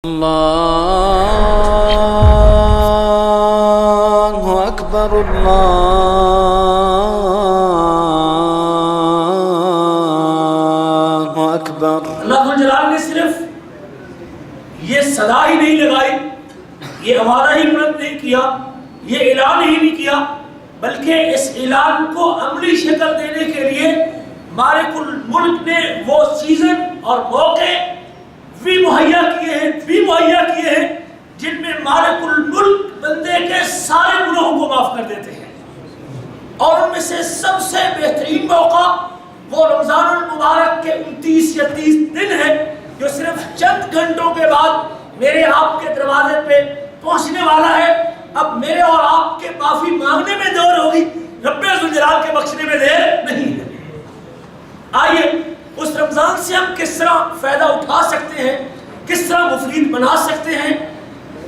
اللہ اکبر اللہ اکبر۔ اللہ جلال نے صرف یہ صدا ہی نہیں لگائی، یہ آوازہ ہی بلند نہیں کیا، یہ اعلان ہی نہیں کیا، بلکہ اس اعلان کو عملی شکل دینے کے لیے مالک الملک نے وہ سیزن اور موقع بھی مہیا کیے ہیں جن میں مالک الملک بندے کے سارے گناہوں کو معاف کر دیتے ہیں۔ اور ان میں سے سب سے بہترین موقع وہ رمضان المبارک کے 29 یا 30 دن ہے جو صرف چند گھنٹوں کے بعد میرے آپ کے دروازے پہ پہنچنے والا ہے۔ اب میرے اور آپ کے معافی مانگنے میں دیر ہوگی، رب ذوالجلال کے بخشنے میں دیر نہیں ہے۔ آئیے اس رمضان سے ہم کس طرح فائدہ اٹھا سکتے ہیں، کس طرح مفید بنا سکتے ہیں۔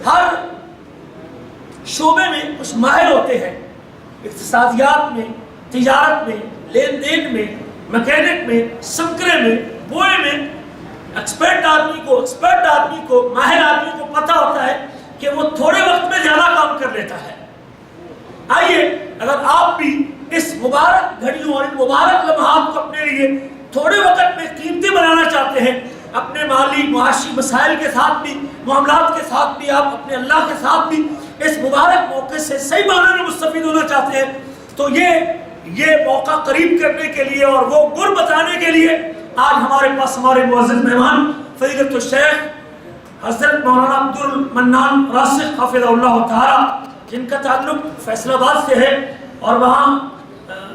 ہر شعبے میں کچھ ماہر ہوتے ہیں، اقتصادیات میں، تجارت میں، لین دین میں، میکینک میں، سنکرے میں، بوئے میں۔ ایکسپرٹ آدمی کو ماہر آدمی کو پتہ ہوتا ہے کہ وہ تھوڑے وقت میں زیادہ کام کر لیتا ہے۔ آئیے اگر آپ بھی اس مبارک گھڑیوں اور ان مبارک لمحات کو اپنے لیے تھوڑے وقت میں قیمتی بنانا چاہتے ہیں، اپنے مالی معاشی مسائل کے ساتھ بھی، معاملات کے ساتھ بھی، آپ اپنے اللہ کے ساتھ بھی اس مبارک موقع سے صحیح معنی میں مستفید ہونا چاہتے ہیں، تو یہ موقع قریب کرنے کے لیے اور وہ گر بتانے کے لیے آج ہمارے پاس ہمارے معزز مہمان فضیلت الشیخ حضرت مولانا عبدالمنان راسخ حفظہ اللہ تعالی، جن کا تعلق فیصل آباد سے ہے اور وہاں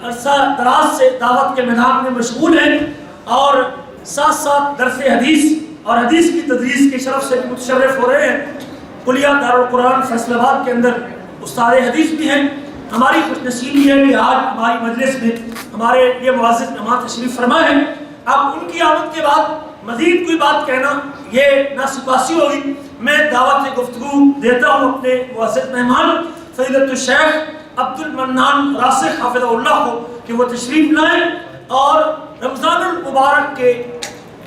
عرصہ دراز سے دعوت کے میدان میں مشغول ہیں، اور ساتھ ساتھ درس حدیث اور حدیث کی تدریس کے شرف سے متشرف ہو رہے ہیں۔ کلیہ دارالقرآن فیصل آباد کے اندر استاد حدیث بھی ہیں۔ ہماری خوش نصیبی ہے کہ آج ہماری مجلس میں ہمارے یہ معزز مہمان تشریف فرما ہے۔ اب ان کی آمد کے بعد مزید کوئی بات کہنا یہ ناسپاسی ہوگی۔ میں دعوت گفتگو دیتا ہوں اپنے معزز مہمان فضیلت الشیخ عبدالمنان راسخ حافظہ اللہ کو کہ وہ تشریف لائیں اور رمضان المبارک کے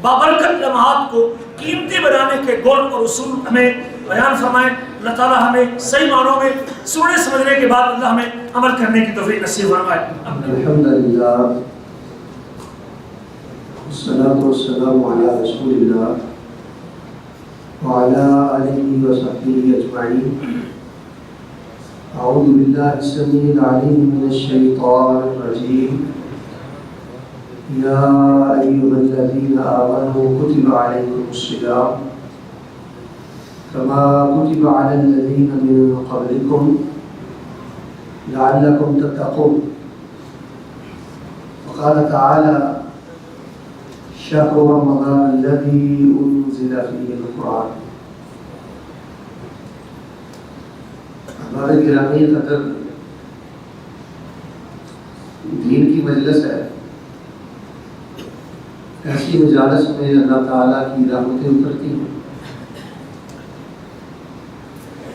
بابرکت لمحات کو قیمتی بنانے کے گول اور اصول ہمیں بیان فرمائیں۔ اللہ تعالیٰ ہمیں صحیح معنوں میں سننے سمجھنے کے بعد اللہ ہمیں عمل کرنے کی توفیق نصیب فرمائے۔ الحمدللہ والصلاة والسلام على رسول الله وعلى آله وصحبه أجمعين۔ أعوذ بالله السميع العليم من الشيطان الرجيم۔ يا أيها الذين آمنوا كتب عليكم الصيام كما كتب على الذين من قبلكم لعلكم تتقون۔ وقال تعالى شهر رمضان الذي أنزل فيه القرآن۔ ہمارے گرامی قدر دین کی مجلس ہے، ایسی مجالس میں اللہ تعالیٰ کی رحمتیں اترتی ہیں۔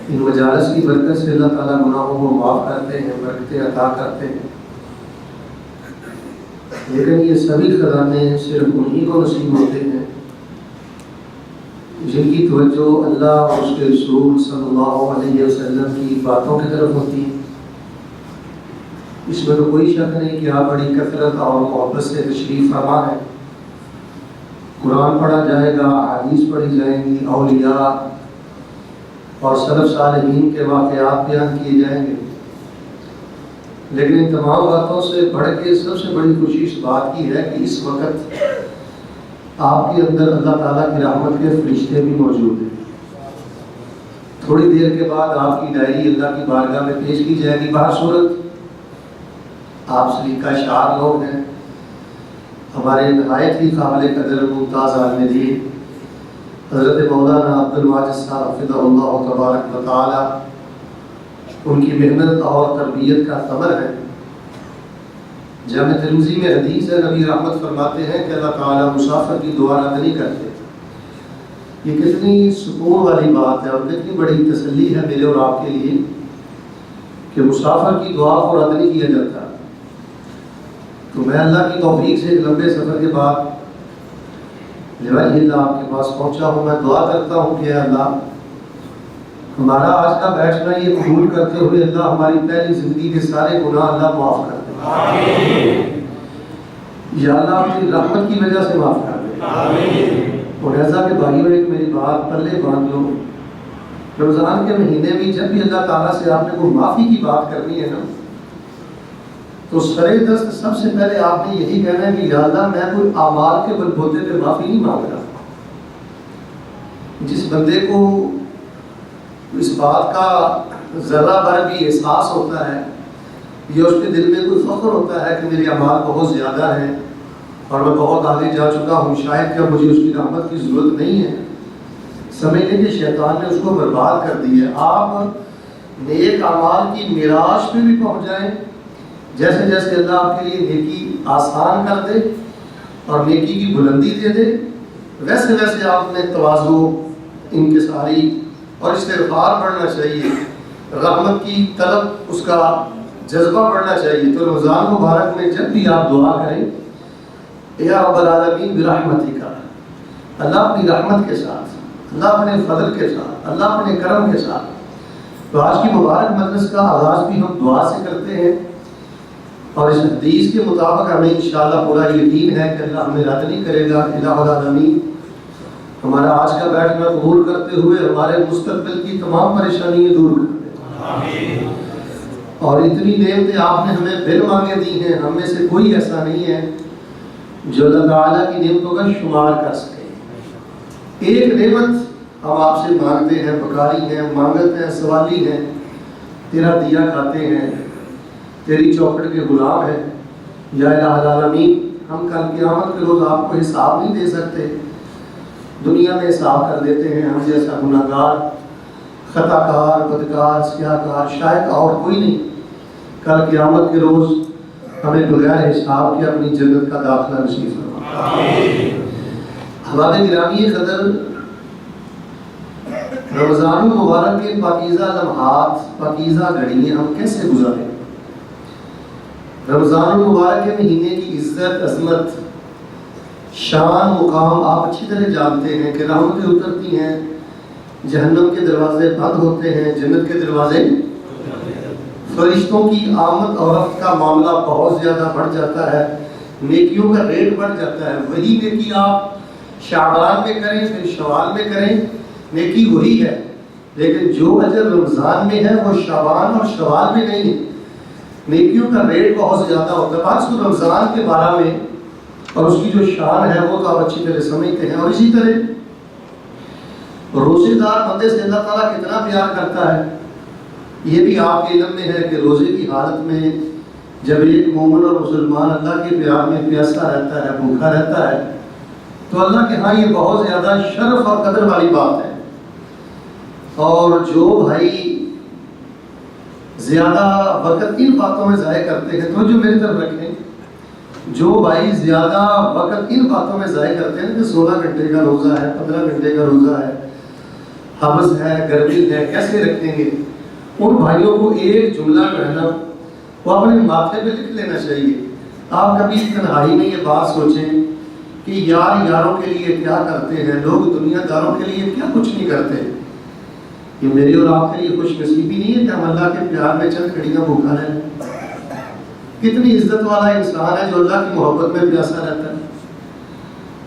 ان مجالس کی برکت سے اللہ تعالیٰ گناہوں کو معاف کرتے ہیں، برکتیں عطا کرتے ہیں، لیکن یہ سبھی خزانے صرف انہی کو نصیب ہوتے ہیں جن کی توجہ اللہ اور اس کے رسول صلی اللہ علیہ وسلم کی باتوں کی طرف ہوتی ہے۔ اس میں تو کوئی شک نہیں کہ آپ بڑی کثرت اور محبت سے تشریف فرما ہے۔ قرآن پڑھا جائے گا، حدیث پڑھی جائیں گی، اولیاء اور سلف صالحین کے واقعات بیان کیے جائیں گے، لیکن ان تمام باتوں سے بڑھ کے سب سے بڑی خوشی اس بات کی ہے کہ اس وقت آپ کے اندر اللہ تعالیٰ کی رحمت کے فرشتے بھی موجود ہیں۔ تھوڑی دیر کے بعد آپ کی ڈائری اللہ کی بارگاہ میں پیش کی جائے گی۔ بہرصورت آپ سلیقہ شعار لوگ ہیں، ہمارے نہایت ہی قابل قدر ممتاز عالم دین حضرت مولانا عبدالواجد صاحب حفظہ اللہ تبارک و تعالی ان کی محنت اور تربیت کا ثمر ہے۔ جامع ترمذی میں حدیث ہے، نبی رحمت فرماتے ہیں کہ اللہ تعالیٰ مسافر کی دعا رد نہیں کرتے۔ یہ کتنی سکون والی بات ہے اور کتنی بڑی تسلی ہے میرے اور آپ کے لیے کہ مسافر کی دعا کو رد نہیں کیا جاتا۔ تو میں اللہ کی توفیق سے ایک لمبے سفر کے بعد لوجہ اللہ آپ کے پاس پہنچا ہوں. میں دعا کرتا ہوں کہ اے اللہ ہمارا آج کا بیٹھنا یہ قبول کرتے ہوئے اللہ ہماری پہلی زندگی کے سارے گناہ اللہ معاف کر دے. آمین. یا اللہ اپنی رحمت کی وجہ سے معاف کر دے. آمین. اور ایسا کہ بھائیوں ایک میری بات پلے باندھ لو، رمضان کے مہینے میں جب بھی اللہ تعالیٰ سے آپ نے کوئی معافی کی بات کرنی ہے نا تو سرے دست سب سے پہلے آپ نے یہی کہنا ہے کہ یا اللہ میں کوئی اعمال کے بلبوتے پہ معافی نہیں مانگ رہا. جس بندے کو اس بات کا ذرہ بھر بھی احساس ہوتا ہے یا اس کے دل میں کوئی فخر ہوتا ہے کہ میرے اعمال بہت زیادہ ہیں اور میں بہت آگے جا چکا ہوں، شاید کہ مجھے اس کی رحمت کی ضرورت نہیں ہے، سمجھنے کہ شیطان نے اس کو برباد کر دی ہے. آپ نیک اعمال کی معراج پہ بھی پہنچ جائیں، جیسے جیسے اللہ آپ کے لیے نیکی آسان کر دے اور نیکی کی بلندی دے دے، ویسے ویسے آپ نے تواضع، انکساری اور استغفار بڑھنا چاہیے، رحمت کی طلب اس کا جذبہ بڑھنا چاہیے. تو رمضان مبارک میں جب بھی آپ دعا کریں یا رب العالمین برحمتک، اللہ اپنی رحمت کے ساتھ، اللہ اپنے فضل کے ساتھ، اللہ اپنے کرم کے ساتھ. تو آج کی مبارک مجلس کا آغاز بھی ہم دعا سے کرتے ہیں اور اس حدیث کے مطابق ہمیں انشاءاللہ پورا یقین ہے کہ اللہ ہمیں رد نہیں کرے گا. الہ العالمین ہمارا آج کا بیٹھنا قبول کرتے ہوئے ہمارے مستقبل کی تمام پریشانیاں دور کر دے. آمین. اور اتنی نعمتیں آپ نے ہمیں بن مانگے دی ہیں، ہم میں سے کوئی ایسا نہیں ہے جو اللہ تعالیٰ کی نعمتوں کا شمار کر سکے. ایک نعمت ہم آپ سے مانگتے ہیں، بکاری ہیں، مانگت ہیں، سوالی ہیں، تیرا دیا کھاتے ہیں، تیری چوکھٹ کے غلام ہیں. یا الہ العالمین ہم کل قیامت کے روز آپ کو حساب نہیں دے سکتے، دنیا میں حساب کر دیتے ہیں. ہم جیسا گناہ گار، خطا کار، بدکار، سیاہ کار شاید اور کوئی نہیں. کل قیامت کے روز ہمیں بغیر حساب کے اپنی جنت کا داخلہ نصیب فرما. آمین. ہمارے گرامی قدر رمضان المبارک کے پاکیزہ لمحات، پاکیزہ گھڑیاں ہم کیسے گزاریں؟ رمضان المبارک کے مہینے کی عزت، عظمت، شان، مقام آپ اچھی طرح جانتے ہیں کہ رحمتیں اترتی ہیں، جہنم کے دروازے بند ہوتے ہیں، جنت کے دروازے، فرشتوں کی آمد اور رفت کا معاملہ بہت زیادہ بڑھ جاتا ہے، نیکیوں کا ریٹ بڑھ جاتا ہے. وہی نیکی آپ شعبان میں کریں، پھر شوال میں کریں، نیکی وہی ہے، لیکن جو اجر رمضان میں ہے وہ شعبان اور شوال میں نہیں ہے. نیکیوں کا ریٹ بہت زیادہ ہوتا ہے. بات کو رمضان کے بارے میں اور اس کی جو شان ہے وہ تو آپ اچھی طرح سمجھتے ہیں. اور اسی طرح روزے دار بندے سے اللہ تعالیٰ کتنا پیار کرتا ہے یہ بھی آپ کے علم میں ہے کہ روزے کی حالت میں جب ایک مومن اور مسلمان اللہ کے پیار میں پیاسا رہتا ہے، بھوکا رہتا ہے، تو اللہ کے ہاں یہ بہت زیادہ شرف اور قدر والی بات ہے. اور جو بھائی زیادہ وقت ان باتوں میں ضائع کرتے ہیں، تو جو میری طرف رکھیں، جو بھائی زیادہ وقت ان باتوں میں ضائع کرتے ہیں کہ 16 گھنٹے کا روزہ ہے، 15 گھنٹے کا روزہ ہے، حبس ہے، گرمی ہے، کیسے رکھیں گے، ان بھائیوں کو ایک جملہ کہنا وہ اپنے ماتھے پہ لکھ لینا چاہیے. آپ کبھی تنہائی میں یہ بات سوچیں کہ یار یاروں کے لیے کیا کرتے ہیں لوگ، دنیا داروں کے لیے کیا کچھ نہیں کرتے. یہ میری اور آپ کے لیے خوش نصیبی نہیں ہے کہ ہم اللہ کے پیار میں چند گھڑیاں بھوکا رہیں. کتنی عزت والا انسان ہے جو اللہ کی محبت میں پیاسا رہتا ہے.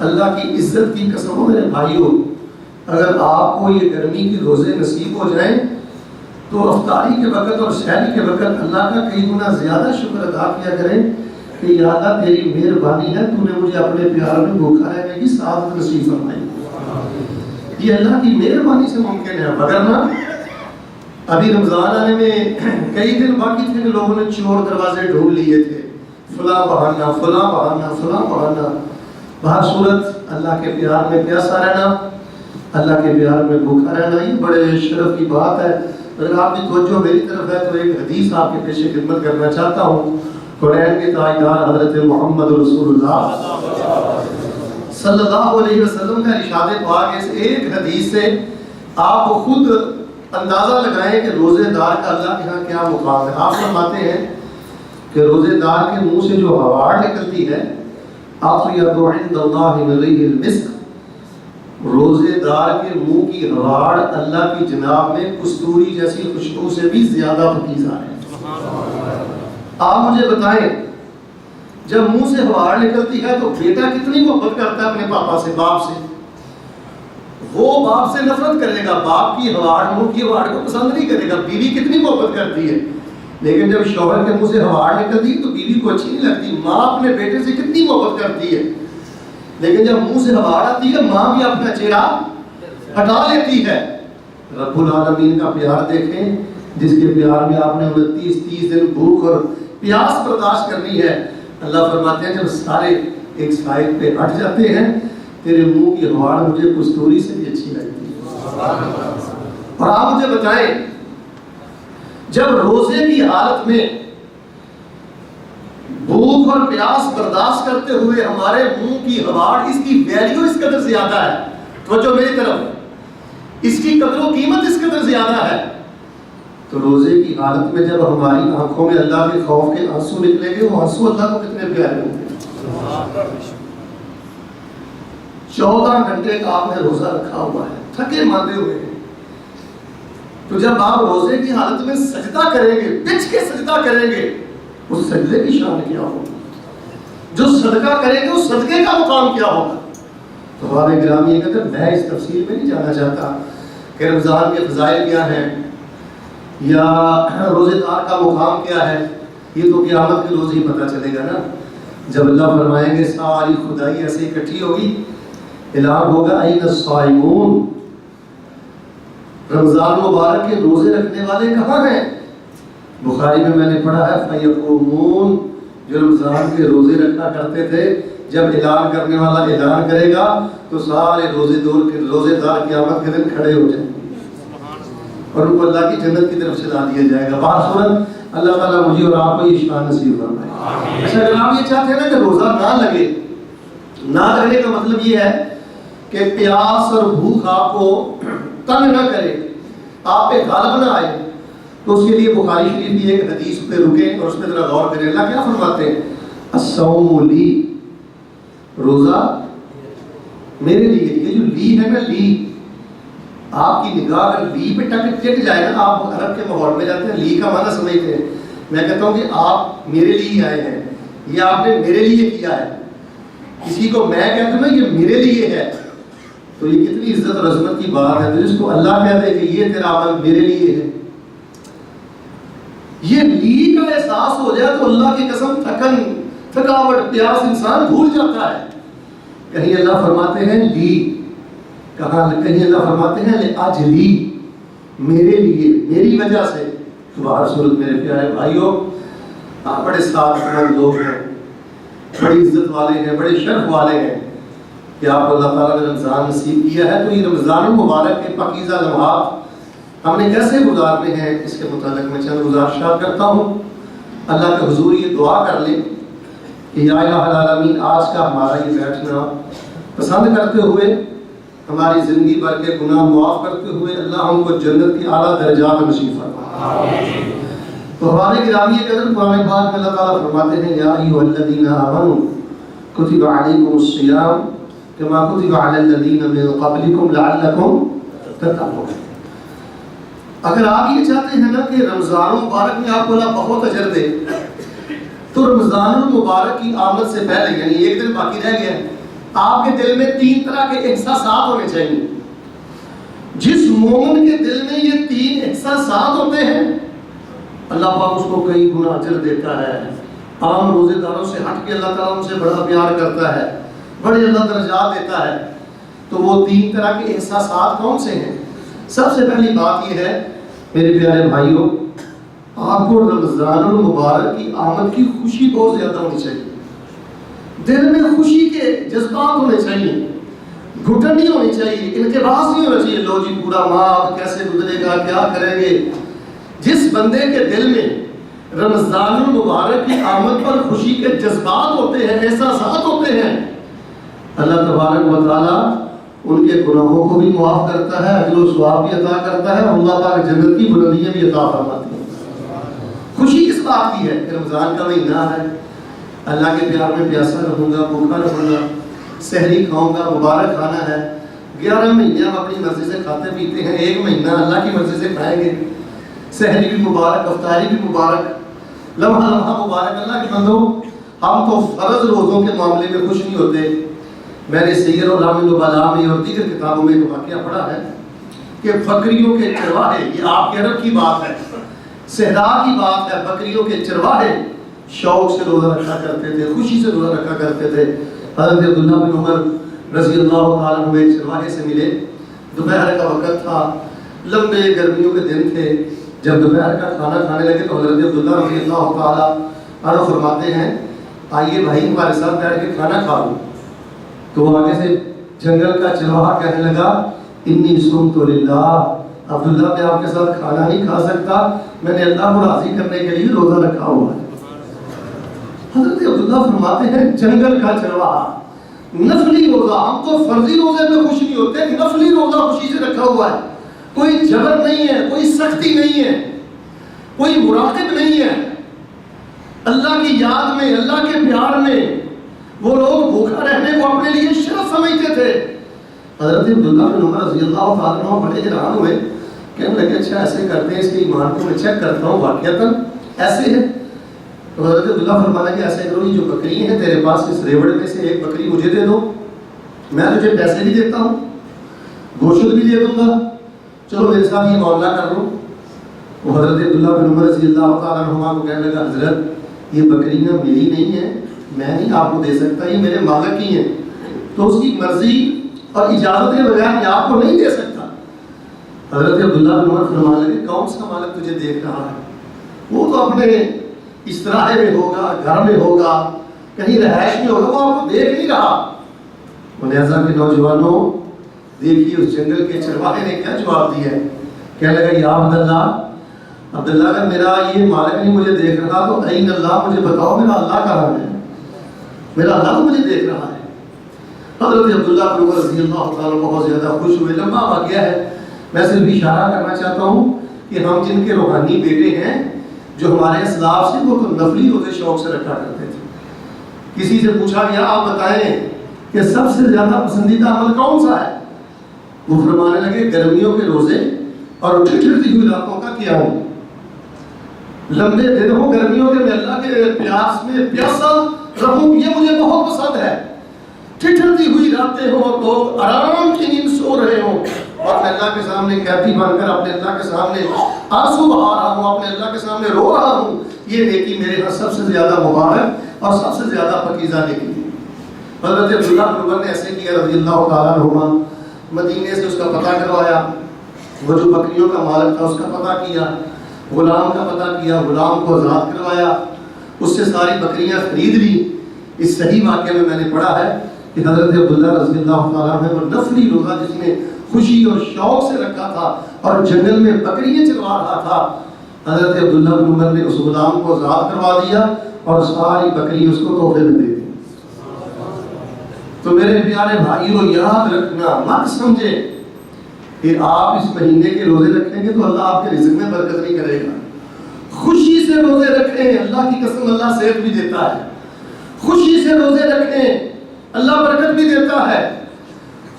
اللہ کی عزت کی قسم ہو میرے بھائیوں، اگر آپ کو یہ گرمی کی روزے نصیب ہو جائیں تو افطاری کے وقت اور سحری کے وقت اللہ کا کئی گنا زیادہ شکر ادا کیا کریں کہ یا اللہ تیری مہربانی ہے، تو نے مجھے اپنے پیار میں بھوکا رہنے کی سعادت نصیب فرمائی. یہ اللہ کی مہربانی سے ممکن ہے، وگرنہ ابھی رمضان آنے میں کئی دن باقی تھے کہ لوگوں نے چور دروازے ڈھونڈ لیے تھے، فلاں بہانہ فلاں بہانہ فلاں بہانہ. بہر صورت اللہ کے پیار میں پیاسا رہنا، اللہ کے پیار میں بھوکا رہنا یہ بڑے شرف کی بات ہے. اگر آپ کی توجہ میری طرف ہے تو ایک حدیث آپ کے پیش خدمت کرنا چاہتا ہوں. قرآن کے تاجدار حضرت محمد رسول اللہ صلی اللہ علیہ وسلم کا ارشاد پاک، اس ایک حدیث سے آپ خود اندازہ لگائیں کہ روزے دار کا اللہ کے ہاں کیا مقام ہے. آپ فرماتے ہیں کہ روزے دار کے منہ سے جو ہواڑ نکلتی ہے، آپ یدعو عند اللہ من ریح المسک، روزے دار کے منہ کی ہواڑ اللہ کی جناب میں کستوری جیسی خوشبو سے بھی زیادہ پکیزہ ہے۔ آپ مجھے بتائیں جب منہ سے ہواڑ نکلتی ہے تو بیٹا کتنی محبت کرتا ہے اپنے پاپا سے، باپ سے؟ وہ باپ سے نفرت کرے گا، باپ کی ہواڑ، منہ کی ہواڑ کو پسند نہیں کرے گا۔ بیوی کتنی محبت کرتی ہے، لیکن جب شوہر کے منہ سے ہواڑ نکلتی ہے تو بیوی کو اچھی نہیں لگتی۔ ماں اپنے بیٹے سے کتنی محبت کرتی ہے، لیکن جب منہ سے ہواڑ آتی ہے ماں بھی اپنا چہرہ ہٹا لیتی ہے۔ رب العالمین کا پیار دیکھیں، جس کے پیار میں آپ نے 29-30 دن بھوک اور پیاس برداشت کرنی ہے۔ اللہ فرماتے ہیں جب سارے ایک سائڈ پہ ہٹ جاتے ہیں تیرے منہ کی ہواڑ مجھے کستوری سے بھی اچھی لگتی ہے۔ اور آپ مجھے بتائیں جب روزے کی حالت میں بھوک اور پیاس برداشت کرتے ہوئے ہمارے منہ کی ہواڑ، اس کی ویلیو اس قدر زیادہ ہے، توجہ میری طرف، اس کی قدر و قیمت اس قدر زیادہ ہے، تو روزے کی حالت میں جب ہماری آنکھوں میں اللہ کے خوف کے آنسو نکلیں گے، وہ آنسو اللہ کو کتنے پیارے ہوں گے۔ 14 گھنٹے کا آپ نے روزہ رکھا ہوا ہے، تھکے ماندے ہوئے ہیں، تو جب آپ روزے کی حالت میں سجدہ کریں گے، بچھ کے سجدہ کریں گے، اس سجدے کی شان کیا ہوگا؟ جو صدقہ کریں گے اس صدقے کا مقام کیا ہوگا؟ تو ہمارے گرامی یہ کہتے ہیں میں اس تفصیل میں نہیں جانا چاہتا کہ رمضان کے فضائل کیا ہیں یا روزے دار کا مقام کیا ہے، یہ تو قیامت کے روز ہی پتہ چلے گا نا، جب اللہ فرمائیں گے ساری خدائی ایسے اکٹھی ہوگی، اعلان ہوگا این الصائمون، رمضان مبارک کے روزے رکھنے والے کہاں ہیں؟ بخاری میں نے پڑھا ہے فیقومون، جو رمضان کے روزے رکھا کرتے تھے، جب اعلان کرنے والا اعلان کرے گا تو سارے روزے دار قیامت کے دن کھڑے ہو جائیں گے اور ان کو اللہ کی جنت کی طرف چلا دیا جائے گا۔ بہرصورت اللہ تعالیٰ مجھے اور آپ کو یہ شان نصیب فرمائے۔ اچھا اگر آپ یہ چاہتے ہیں نا کہ روزہ نہ لگے، نہ لگنے کا مطلب یہ ہے کہ پیاس اور بھوک آپ کو تنگ نہ کرے، آپ پہ غالب نہ آئے، تو اس کے لیے بخاری شریف کی ایک حدیث پہ رکیں اور اس پہ ذرا غور کریں۔ اللہ کیا فرماتے ہیں؟ الصوم لی، روزہ میرے لیے۔ یہ جو لی ہے نا، لی، آپ کی نگاہ اگر لی پہ ٹک جائے نا، آپ عرب کے ماحول میں جاتے ہیں، لی کا معنی سمجھتے ہیں، میں کہتا ہوں کہ آپ میرے لیے آئے ہیں، یہ آپ نے میرے لیے کیا ہے۔ کسی کو میں کہتا ہوں نا یہ میرے لیے ہے، تو یہ کتنی عزت اور عظمت کی بات ہے۔ تو جس کو اللہ کہتے ہیں کہ یہ تیرا عمل میرے لیے ہے، یہ لی کا احساس ہو جائے تو اللہ کی قسم تھکاوٹ پیاس انسان بھول جاتا ہے۔ کہیں اللہ فرماتے ہیں لی، کہیں اللہ فرماتے ہیں لاجلی، میرے لیے، میری وجہ سے۔ تو باہر صورت میرے پیارے بھائیوں، آپ بڑے ساتھ لوگ ہیں، بڑی عزت والے ہیں، بڑے شرف والے ہیں کہ آپ اللہ تعالیٰ نے رمضان نصیب کیا ہے، تو یہ رمضان المبارک کے پاکیزہ لمحات ہم نے کیسے گزارنے ہیں، اس کے متعلق میں چند گزارشات کرتا ہوں۔ اللہ کے حضور یہ دعا کر لیں کہ یا الہ العالمین، آج کا ہمارا یہ بیٹھنا پسند کرتے ہوئے، ہماری زندگی بھر کے گناہ معاف کرتے ہوئے اللہ ہم کو جنت کی اعلیٰ درجات نصیب فرمائے۔ تو ہمارے گرامی قدر قرآن پاک میں اللہ تعالیٰ فرماتے ہیں یا ایھا الذین آمنوا کتب علیکم الصیام کما کتب علی الذین من قبلکم لعلکم تتقون۔ اگر آپ یہ چاہتے ہیں نا کہ رمضان المبارک میں آپ کو اللہ بہت اجر دے، تو رمضان المبارک کی آمد سے پہلے، یعنی ایک دن باقی رہ گیا، آپ کے دل میں 3 طرح کے احساسات ہونے چاہیے۔ جس مومن کے دل میں یہ 3 احساسات ہوتے ہیں، اللہ پاک اس کو کئی گنا اجر دیتا ہے۔ عام روزے داروں سے ہٹ کے اللہ تعالیٰ ان سے بڑا پیار کرتا ہے، بڑے اللہ درجات دیتا ہے۔ تو وہ 3 طرح کے احساسات کون سے ہیں؟ سب سے پہلی بات یہ ہے میرے پیارے بھائیوں، آپ کو رمضان المبارک کی آمد کی خوشی بہت زیادہ ہونی چاہیے، دل میں خوشی کے جذبات ہونے چاہیے، گھٹن نہیں ہونی چاہیے، انقباض نہیں ہونا چاہیے، لو جی پورا ماہ اب کیسے گزرے گا، کیا کریں گے۔ جس بندے کے دل میں رمضان المبارک کی آمد پر خوشی کے جذبات ہوتے ہیں، احساسات ہوتے ہیں، اللہ تبارک و تعالیٰ ان کے گناہوں کو بھی معاف کرتا ہے، اجر و ثواب بھی عطا کرتا ہے، اللہ پاک جنت کی بلندیاں بھی عطا فرماتی ہیں۔ خوشی کس بات کی ہے کہ رمضان کا مہینہ ہے، اللہ کے پیار میں پیاسا رہوں گا، بھوکا رہوں گا، سحری کھاؤں گا، مبارک کھانا ہے، 11 مہینے ہم اپنی مرضی سے کھاتے پیتے ہیں، 1 مہینہ اللہ کی مرضی سے کھائیں گے. سحری بھی مبارک، افطاری بھی مبارک، لمحہ لمحہ مبارک. اللہ کے بندو ہم تو فرض روزوں کے معاملے میں خوش نہیں ہوتے. میں نے سیر اعلام النبلاء میں اور دیگر کتابوں میں ایک واقعہ پڑھا ہے کہ بکریوں کے چرواہے، یہ آپ کے عرب کی بات ہے، صحرا کی بات ہے، بکریوں کے چرواہے شوق سے روزہ رکھا کرتے تھے، خوشی سے روزہ رکھا کرتے تھے. حضرت عبداللہ بن عمر رضی اللہ تعالیٰ عنہ ایک چرواہے سے ملے. دوپہر کا وقت تھا، لمبے گرمیوں کے دن تھے. جب دوپہر کا کھانا کھانے لگے تو حضرت عبداللہ رضی اللہ تعالیٰ عنہ فرماتے ہیں آئیے بھائی ہمارے ساتھ بیٹھ کے کھانا کھا لو. تو وہ آگے سے جنگل کا چرواہا کہنے لگا انی صمت للہ، عبداللہ میں آپ کے ساتھ کھانا نہیں کھا سکتا، میں نے اللہ کو راضی کرنے کے لیے روزہ رکھا ہوا ہے. حضرت عبداللہ فرماتے ہیں جنگل کا چرواہا، نفلی روزہ، ہم تو فرضی روزے میں خوش نہیں ہوتے، نفلی روزہ خوشی سے رکھا ہوا ہے. کوئی جبر نہیں ہے، کوئی سختی نہیں ہے، کوئی مراقب نہیں ہے. اللہ کی یاد میں، اللہ کے پیار میں وہ لوگ بھوکا رہنے کو اپنے لیے شرف سمجھتے تھے. حضرت عبداللہ بن عمر رضی اللہ تعالیٰ عنہ بڑے حیران ہوئے، کہنے لگے اچھا ایسے کرتے ہیں، اس کے ایمان کو میں چیک کرتا ہوں واقعتاً ایسے ہے. تو حضرت عبداللہ فرمانے کہ ایسے کرو، یہ جو بکری ہیں تیرے پاس اس ریوڑ میں سے ایک بکری مجھے دے دو، میں تجھے پیسے بھی دیتا ہوں، گوشت بھی دے دوں گا، چلو میرے ساتھ یہ معاملہ کر لو. وہ حضرت عبداللہ بن عمر رضی اللہ تعالیٰ عنہ کو کہنے لگا حضرت یہ بکریاں میری نہیں ہیں، میں نہیں آپ کو دے سکتا، یہ میرے مالک کی ہیں، تو اس کی مرضی اور اجازت کے بغیر میں آپ کو نہیں دے سکتا. حضرت عبداللہ بن عمر فرمانے لگے کون سا مالک تجھے دیکھ رہا ہے؟ وہ تو اپنے استراحے میں ہوگا، گھر میں ہوگا، کہیں رہائش میں ہوگا، وہ آپ کو دیکھ نہیں رہا. لہٰذا کے نوجوانوں دیکھیے اس جنگل کے چرواہے نے کیا جواب دیا ہے. کہنے لگا یا عبداللہ اگر میرا یہ مالک نہیں مجھے دیکھ رہا تو این اللہ، مجھے بتاؤ میرا اللہ کہاں ہے؟ میرا اللہ تو مجھے دیکھ رہا ہے. حضرت عبداللہ بن عمر رضی اللہ تعالیٰ بہت زیادہ خوش ہوئے. لمبا واقعہ ہے، میں صرف اشارہ کرنا چاہتا ہوں کہ ہم جن کے روحانی بیٹے ہیں، جو ہمارے اسلاف سے، وہ تو نفلی روزے شوق سے رکھا کرتے تھے. کسی سے پوچھا گیا آپ بتائیں کہ سب سے زیادہ پسندیدہ عمل کون سا ہے؟ وہ فرمانے لگے گرمیوں کے روزے اور ٹھٹھرتی ہوئی راتوں کا قیام. لمبے دن ہو گرمیوں کے، میں اللہ کے پیاس میں پیاسا رہوں، یہ مجھے بہت پسند ہے. ٹھٹھرتی ہوئی راتیں ہوں، لوگ آرام کی نیند سو رہے ہوں اور میں اللہ کے سامنے قیدی بن کر اپنے اللہ کے سامنے آنسو بہا رہا ہوں، اپنے اللہ کے سامنے رو رہا ہوں. یہ نیکی میرے ہاں سب سے زیادہ مبارک اور سب سے زیادہ پاکیزہ نیکی ہے. حضرت عبداللہ بن عمر نے ایسے کیا رضی اللہ تعالیٰ عنہما. مدینے سے اس کا پتہ کروایا، وہ جو بکریوں کا مالک تھا اس کا پتہ کیا، غلام کا پتہ کیا، غلام کو آزاد کروایا، اس سے ساری بکریاں خرید لی. اس صحیح واقعے میں نے پڑھا ہے کہ حضرت عبداللہ رضی اللہ تعالیٰ عنہ وہ نفلی روزہ جس میں خوشی اور شوق سے رکھا تھا اور جنگل میں بکریاں چروا رہا تھا، حضرت عبداللہ بن عمر نے اس غلام کو آزاد کروا دیا اور ساری بکری اس کو تحفے میں دے دی. تو میرے پیارے بھائیوں یاد رکھنا، مت سمجھے کہ آپ اس مہینے کے روزے رکھیں گے تو اللہ آپ کے رزق میں برکت نہیں کرے گا. خوشی سے روزے رکھیں، اللہ کی قسم اللہ صحت بھی دیتا ہے. خوشی سے روزے رکھیں، اللہ برکت بھی دیتا ہے.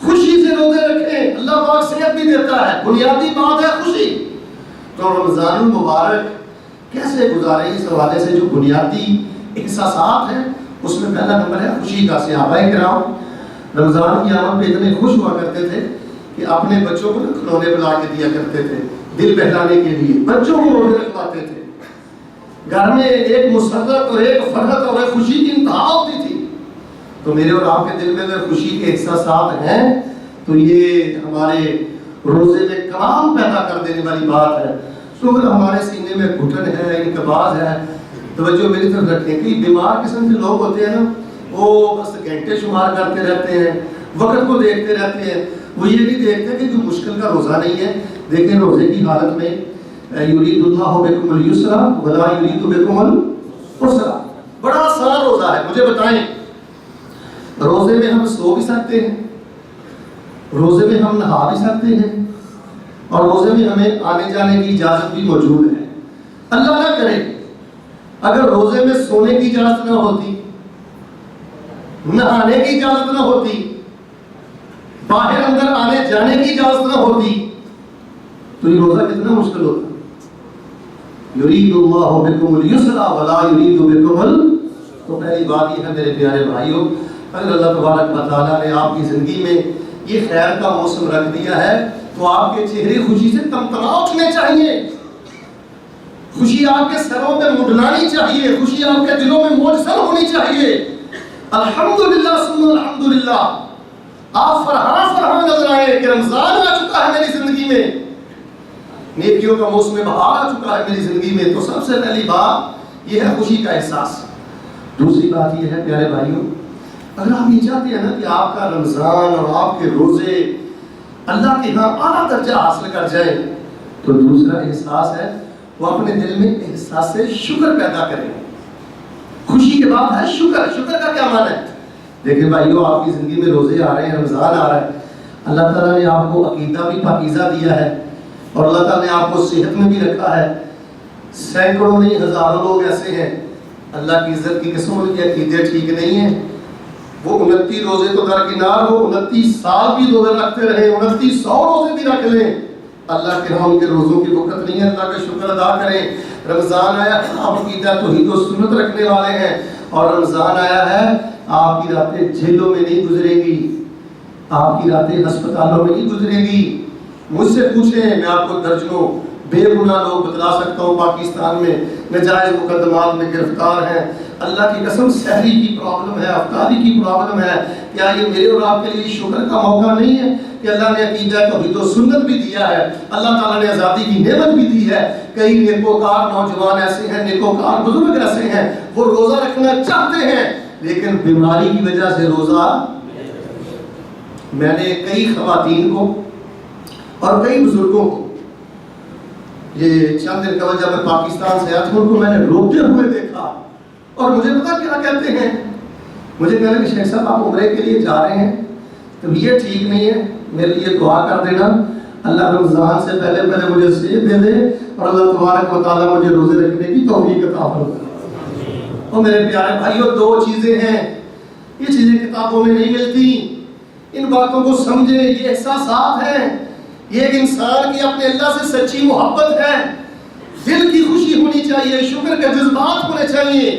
خوشی سے روزے رکھیں، اللہ پاک صحت بھی دیتا ہے. بنیادی بات ہے خوشی. تو رمضان المبارک کیسے گزارے، اس حوالے سے جو بنیادی احساسات ہیں اس میں پہلا نمبر ہے خوشی کا. صحابہ کرام رمضان کی آمد پہ اتنے خوش ہوا کرتے تھے کہ اپنے بچوں کو کھلونے بنا کے دیا کرتے تھے دل بہلانے کے لیے. بچوں کو روزے رکھواتے تھے. گھر میں ایک مسرت اور ایک فرحت اور ایک خوشی کی انتہا ہوتی تھی. تو میرے اور آپ کے دل میں اگر خوشی کے احساسات ہیں تو یہ ہمارے روزے میں کلام پیدا کر دینے والی بات ہے. تو اگر ہمارے سینے میں گھٹن ہے، انقباض ہے، توجہ میری طرف رکھیں. کئی بیمار قسم کے لوگ ہوتے ہیں نا، وہ بس گھنٹے شمار کرتے رہتے ہیں، وقت کو دیکھتے رہتے ہیں، وہ یہ نہیں دیکھتے کہ جو مشکل کا روزہ نہیں ہے. دیکھیں روزے کی حالت میں یرید اللہ بکم اليسر ولا یرید بکم العسر، بڑا آسان روزہ ہے. مجھے بتائیں روزے میں ہم سو بھی سکتے ہیں، روزے میں ہم نہا بھی سکتے ہیں اور روزے میں ہمیں آنے جانے کی اجازت بھی موجود ہے. اللہ نہ کرے اگر روزے میں سونے کی اجازت نہ ہوتی، نہانے کی اجازت نہ ہوتی، باہر اندر آنے جانے کی اجازت نہ ہوتی تو یہ روزہ کتنا مشکل ہوتا. یرید اللہ بکم اليسر ولا یرید بکم تو پہلی بات یہ ہے میرے پیارے بھائیوں، اگر اللہ تبارک و تعالیٰ نے آپ کی زندگی میں یہ خیر کا موسم رکھ دیا ہے تو آپ کے چہرے خوشی سے تمتما اٹھنے چاہیے، خوشی آپ کے سروں پہ مڈلانی چاہیے، خوشی آپ کے دلوں میں موجسر ہونی چاہیے. الحمدللہ ثم الحمدللہ. آپ فرحان نظر آئے کہ رمضان آ چکا ہے میری زندگی میں، نیکیوں کا موسم بہار آ چکا ہے میری زندگی میں. تو سب سے پہلی بات یہ ہے خوشی کا احساس. دوسری بات یہ ہے پیارے بھائیوں، اگر آپ یہ چاہتے ہیں نا کہ آپ کا رمضان اور آپ کے روزے اللہ کے ہاں اعلیٰ درجہ حاصل کر جائیں تو دوسرا احساس ہے وہ اپنے دل میں احساس سے شکر پیدا کریں. خوشی کے بعد ہے شکر. شکر کا کیا معنی ہے؟ دیکھیں بھائیو، آپ کی زندگی میں روزے آ رہے ہیں، رمضان آ رہا ہے، اللہ تعالیٰ نے آپ کو عقیدہ بھی پاکیزہ دیا ہے اور اللہ تعالیٰ نے آپ کو صحت میں بھی رکھا ہے. سینکڑوں نہیں ہزاروں لوگ ایسے ہیں اللہ کی عزت کی قسم ان کے عقیدے ٹھیک نہیں ہیں. وہ 29 روزے تو درکنار ہو، 29 سال بھی روزے رکھتے رہے، 2900 روزے بھی رکھ لیں، اللہ کے ہاں ان کے روزوں کی وقت نہیں ہے. اللہ کا شکر ادا کریں. رمضان آیا ہے، آپ عقیدہ توحید و سنت رکھنے والے ہیں اور رمضان آیا ہے، آپ کی راتیں جیلوں میں نہیں گزرے گی، آپ کی راتیں ہسپتالوں میں نہیں گزرے گی. مجھ سے پوچھیں، میں آپ کو درجنوں بے گناہ لوگ بتلا سکتا ہوں پاکستان میں ناجائز مقدمات میں گرفتار ہیں. اللہ کی قسم سحری کی پرابلم ہے، افطاری کی پرابلم ہے. کیا یہ میرے اور آپ کے لیے شکر کا موقع نہیں ہے کہ اللہ نے عقیدہ توحید و سنت بھی دیا ہے، اللہ تعالیٰ نے آزادی کی نعمت بھی دی ہے. کئی نیکوکار نوجوان ایسے ہیں، نیکوکار بزرگ ایسے ہیں، وہ روزہ رکھنا چاہتے ہیں لیکن بیماری کی وجہ سے روزہ. میں نے کئی خواتین کو اور کئی بزرگوں کو یہ چند دن قبل جب میں پاکستان سے آیا تھا ان کو میں نے روتے ہوئے دیکھا اور مجھے پتا کیا کہتے ہیں. مجھے کہنے کہ شیخ صاحب آپ عمرے کے لیے جا رہے ہیں تو یہ ٹھیک نہیں ہے، میرے لیے دعا کر دینا اللہ رمضان سے پہلے مجھے صحت دے دے اور اللہ تبارک و تعالیٰ مجھے روزے رکھنے کی توفیق عطا فرمائے. اور میرے پیارے بھائیوں، دو چیزیں ہیں، یہ چیزیں کتابوں میں نہیں ملتی. ان باتوں کو سمجھیں، یہ احساسات ہیں. یہ ایک انسان کی اپنے اللہ سے سچی محبت ہے، دل کی خوشی ہونی چاہیے، شکر کے جذبات ہونے چاہیے.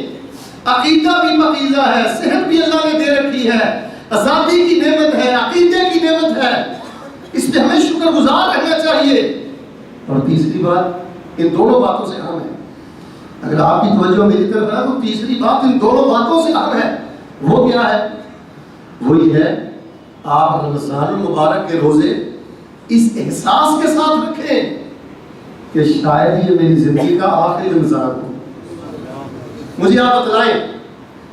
عقیدہ بھی پاکیزہ ہے، صحت بھی اللہ نے دے رکھی ہے، آزادی کی نعمت ہے، عقیدے کی نعمت ہے، اس پہ ہمیں شکر گزار رہنا چاہیے. اور تیسری بات ان دونوں باتوں سے اہم ہے. اگر آپ کی توجہ میری طرف ہے تو تیسری بات ان دونوں باتوں سے اہم ہے. وہ کیا ہے؟ وہی ہے آپ رمضان المبارک کے روزے اس احساس کے ساتھ رکھیں کہ شاید یہ میری زندگی کا آخری رمضان ہو. مجھے آپ بتلائیں،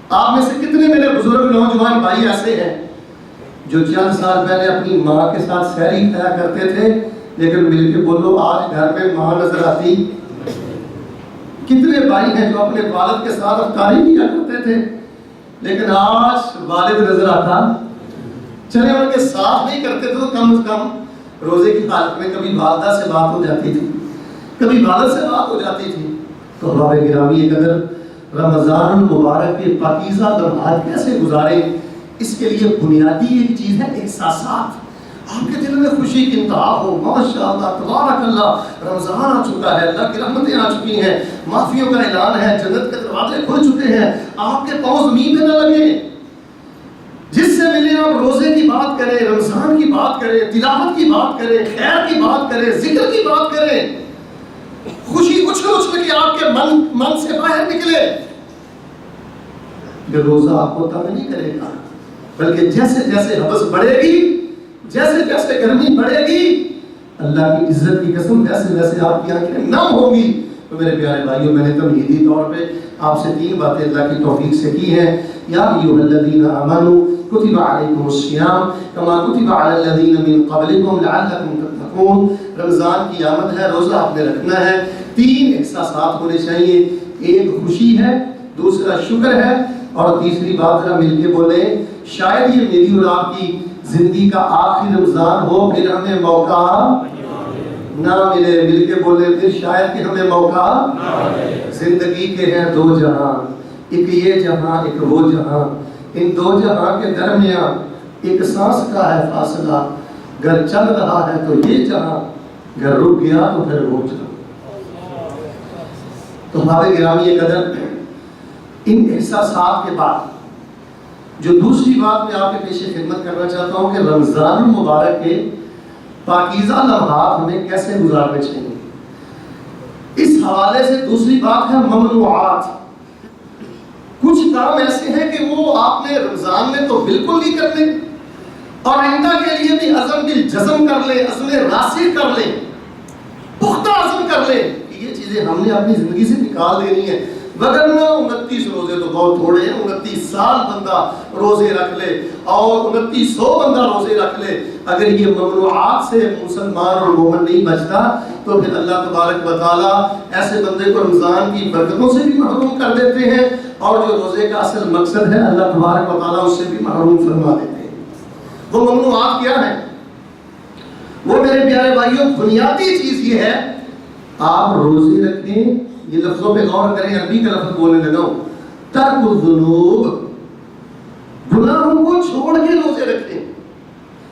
آپ میں سے کتنے میرے بزرگ نوجوان بھائی ایسے ہیں جو چند سال پہلے اپنی ماں کے ساتھ سحری کھایا کرتے تھے لیکن مل کے بولو آج گھر میں ماں نظر آتی؟ کتنے بھائی ہیں جو اپنے والد کے ساتھ افطاری کیا کرتے تھے لیکن آج والد نظر آتا؟ چلے ان کے ساتھ نہیں کرتے تھے تو کم از کم روزے کی حالت میں کبھی والدہ سے بات ہو جاتی تھی، کبھی والد سے بات ہو جاتی تھی. تو احباب گرامی قدر رمضان المبارک کے پاکیزہ لمحات کیسے گزاریں، اس کے لیے بنیادی ایک چیز ہے احساسات. آپ کے دل میں خوشی کی انتہا ہو، ماشاءاللہ تبارک اللہ رمضان آ چکا ہے، اللہ کی رحمتیں آ چکی ہیں، معافیوں کا اعلان ہے، جنت کے دروازے کھل چکے ہیں، آپ کے پاؤں زمین پہ نہ لگیں. جس سے ملے آپ روزے کی بات کریں، رمضان کی بات کریں، تلاوت کی بات کریں، خیر کی بات کریں، ذکر کی بات کریں. خوشی اچھل اچھل کے آپ کے من سے باہر نکلے. یہ روزہ آپ کو تنگ نہیں کرے گا بلکہ جیسے جیسے حبس بڑھے گی، جیسے جیسے گرمی بڑھے گی، اللہ کی عزت کی قسم ویسے ویسے آپ کی آنکھیں نم ہوگی. تو میرے پیارے بھائیوں، میں نے تمہیدی طور پہ آپ سے 3 باتیں اللہ کی توفیق سے کی ہیں. یا ایھا الذین آمنوا کتب علیکم الصیام کما کتب علی الذین من قبلکم لعلکم تتقون. رمضان کی آمد ہے، روزہ آپ نے رکھنا ہے. 3 احساسات ہونے چاہیے، ایک خوشی ہے، دوسرا شکر ہے اور تیسری بات ذرا مل کے بولیں شاید یہ میری اور آپ کی زندگی کا آخری رمضان ہو، پھر ہمیں موقع نہ ملے. مل کے بولے پھر شاید کہ ہمیں موقع. زندگی کے ہیں 2 جہاں، ایک یہ جہاں ایک وہ جہاں. ان 2 جہاں کے درمیان ایک سانس کا ہے فاصلہ، گر چل رہا ہے تو یہ جہاں، گر رک گیا تو پھر وہ جہاں۔ تو ہمارے گرامی قدر، ان احساسات کے بعد جو دوسری بات میں آپ کے پیش خدمت کرنا چاہتا ہوں کہ رمضان المبارک کے پاکیزہ لمحات ہمیں کیسے گزارنے چاہیے، اس حوالے سے دوسری بات ہے ممنوعات۔ کچھ کام ایسے ہیں کہ وہ آپ نے رمضان میں تو بالکل نہیں کرنے، اور آئندہ کے لیے بھی عزم بالجزم کر لیں، عزم راسخ کر لیں، پختہ عزم کر لیں کہ یہ چیزیں ہم نے اپنی زندگی سے نکال دینی ہیں، وگرنہ 29 روزے تو بہت تھوڑے ہیں، 29 سال بندہ روزے رکھ لے اور 2900 بندہ روزے رکھ لے، اگر یہ ممنوعات سے مسلمان اور مومن نہیں بچتا تو پھر اللہ تبارک و تعالیٰ ایسے بندے کو رمضان کی برکتوں سے بھی محروم کر دیتے ہیں، اور جو روزے کا اصل مقصد ہے اللہ تبارک و تعالیٰ اس سے بھی محروم فرما دیتے ہیں۔ وہ ممنوعات کیا ہیں؟ وہ میرے پیارے بھائیوں بنیادی چیز یہ ہے، آپ روزے رکھیں، یہ لفظوں پہ غور کریں، عربی کا لفظ بولنے لگا ہوں، ترک الذنوب، گناہوں کو چھوڑ کے روزے رکھیں۔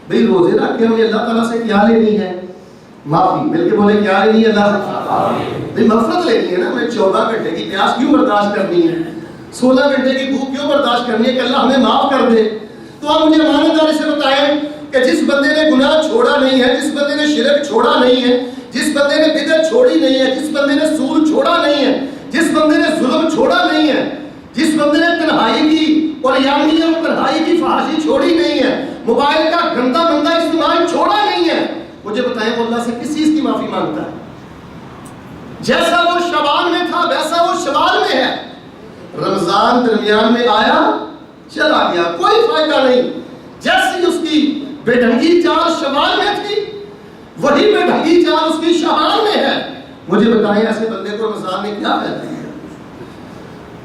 بھئی روزے رکھ کے ہمیں اللہ تعالیٰ سے کیا لینی ہے؟ معافی۔ مل کے بولے کیا لینی ہے اللہ سے؟ بھئی مغفرت لینی ہے نا، ہمیں 14 گھنٹے کی پیاس کیوں برداشت کرنی ہے، 16 گھنٹے کی بھوک کیوں برداشت کرنی ہے کہ اللہ ہمیں معاف کر دے۔ تو آپ مجھے ایمانداری سے بتائیں کہ جس بندے نے گناہ چھوڑا نہیں ہے، جس بندے نے شرک چھوڑا نہیں ہے، جس بندے نے بدعت چھوڑی نہیں ہے، جس بندے نے سود چھوڑا نہیں ہے، جس بندے نے ظلم چھوڑا نہیں ہے، جس بندے نے تنہائی کی اور یامی اور تنہائی کی فحاشی چھوڑی نہیں ہے، موبائل کا گندا بندہ استعمال چھوڑا نہیں ہے، مجھے بتائیں وہ اللہ سے کس چیز کی معافی مانگتا ہے؟ جیسا وہ شعبان میں تھا ویسا وہ شوال میں ہے۔ رمضان درمیان میں آیا چلا گیا، کوئی فائدہ نہیں۔ جیسی اس کی بے ڈھنگی چال شوال میں تھی وہی بے ڈھنگی چال اس کی شعبان میں ہے۔ مجھے بتائیں ایسے بندے کو رمضان میں کیا فائدہ ہے؟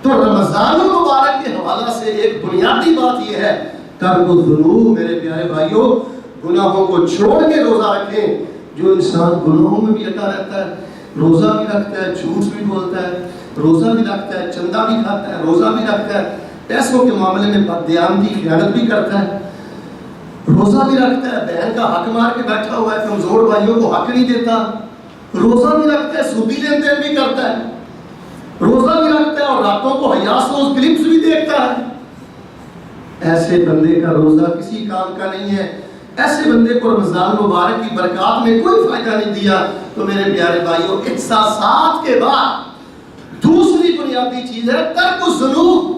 تو رمضان المبارک کے حوالہ سے ایک بنیادی بات یہ ہے، ترک الذنوب۔ میرے پیارے بھائیوں، گناہوں کو چھوڑ کے روزہ رکھیں۔ جو انسان گناہوں میں بھی لگا رہتا ہے، روزہ بھی رکھتا ہے، جھوٹ بھی بولتا ہے، روزہ بھی رکھتا ہے، چندہ بھی کھاتا ہے، روزہ بھی رکھتا ہے، پیسوں کے معاملے میں بددیانتی خیانت بھی کرتا ہے، روزہ بھی رکھتا ہے، بہن کا حق مار کے بیٹھا ہوا ہے، کمزور بھائیوں کو حق نہیں دیتا، روزہ بھی رکھتا ہے، سودی لین دین بھی کرتا ہے، روزہ بھی رکھتا ہے اور راتوں کو حیاسوس کلپس بھی دیکھتا ہے۔ ایسے بندے کا روزہ کسی کام کا نہیں ہے۔ ایسے بندے کو رمضان مبارک کی برکات میں کوئی فائدہ نہیں دیا۔ تو میرے پیارے بھائیوں، احساسات کے بعد دوسری بنیادی چیز ہے ترک الذنوب۔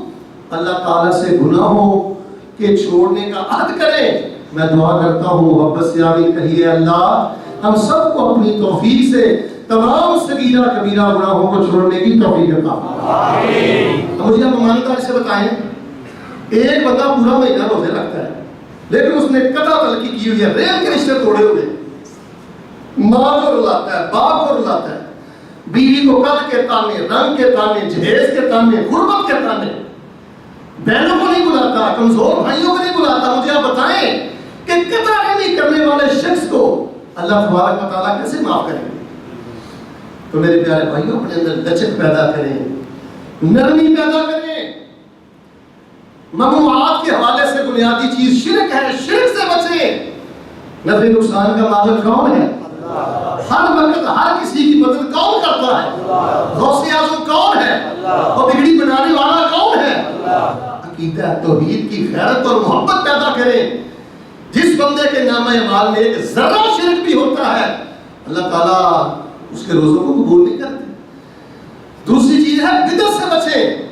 اللہ تعالیٰ سے گناہوں کے چھوڑنے کا عہد کریں۔ میں دعا کرتا ہوں محبت سے آمین کہیے، اللہ ہم سب کو اپنی توفیق سے تمام صغیرہ کبیرہ گناہوں کو چھوڑنے کی توفیق عطا فرمائے۔ مجھے آپ ایمانداری سے بتائیں، ایک بندہ پورا مہینہ روزے رکھتا ہے لیکن اس نے قطع تلقی کی ہوئی ہے، ریل کے رشتے توڑے ہوئے، ماں کو رلاتا ہے، باپ کو رلاتا ہے، بیوی کو قد کے تانے، رنگ کے تانے، جہیز کے تانے، غربت کے تانے، بہنوں کو نہیں بلاتا، کمزور بھائیوں کو نہیں بلاتا۔ مجھے آپ بتائیں کہ قطع نہیں کرنے والے شخص کو اللہ تبارک و تعالیٰ کیسے معاف کریں گے؟ تو میرے پیارے بھائیوں، اپنے اندر لچک پیدا کریں، نرمی پیدا کریں۔ ممنوعات کے حوالے سے بنیادی چیز شرک ہے، شرک سے بچیں۔ نفع نقصان کا مالک کون ہے؟ ہر وقت ہر کسی کی مدد کون کرتا ہے؟ غوث اعظم کون ہے؟ اور بگڑی بنانے والا کون ہے؟ عقیدہ توحید کی غیرت اور محبت پیدا کریں۔ جس بندے کے نامہ اعمال میں ایک ذرہ شرک بھی ہوتا ہے، اللہ تعالیٰ اس کے روزوں کو قبول نہیں کرتے۔ دوسری چیز ہے بدعت سے بچیں۔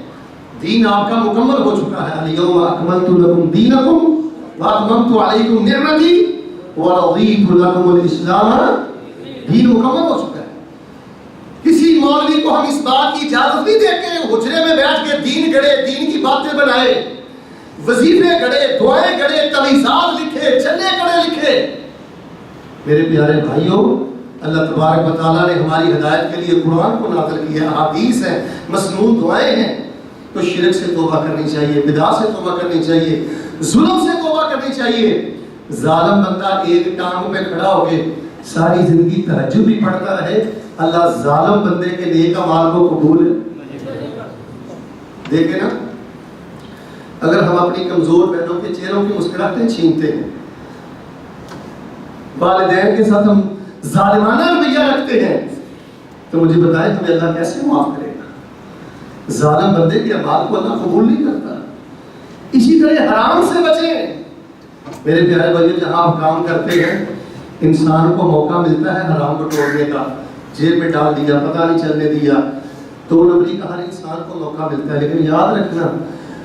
دین آپ کا مکمل ہو چکا ہے، الیوم اکملت لکم دینکم واتممت علیکم نعمتی ورضیت لکم الاسلام۔ دین مکمل ہو چکا ہے۔ کسی مولوی کو ہم اس بات کی اجازت نہیں دے کے حجرے میں بیٹھ کے دین گڑے، دین کی باتیں بنائے، وظیفے گڑے، دعائیں گڑے، تعویذات لکھے، چلے گڑے لکھے۔ میرے پیارے بھائیوں، اللہ تبارک و تعالیٰ نے ہماری ہدایت کے لیے قرآن کو نازل کیا، احادیث ہیں، مسنون دعائیں ہیں۔ تو شرک سے توبہ کرنی چاہیے، بدعت سے توبہ کرنی چاہیے، ظلم سے توبہ کرنی چاہیے۔ ظالم بندہ ایک ٹانگ پہ کھڑا ہو کے ساری زندگی تہجد بھی پڑھتا رہے، اللہ ظالم بندے کے نیک اعمال کو قبول دیکھیں نا۔ اگر ہم اپنی کمزور بہنوں کے چہروں کی مسکراہٹیں چھینتے ہیں، والدین کے ساتھ ہم ظالمانہ رویہ رکھتے ہیں، تو مجھے بتائیں ہمیں اللہ کیسے معاف کرے گا؟ ظالم بندے کے اعمال کو اللہ قبول نہیں کرتا۔ اسی طرح حرام سے بچیں۔ میرے پیارے بھائیو، جہاں آپ کام کرتے ہیں انسان کو موقع ملتا ہے حرام کو توڑنے کا، جیب میں ڈال دیا، پتہ نہیں چلنے دیا، 2 نمبری کا ہر انسان کو موقع ملتا ہے۔ لیکن یاد رکھنا،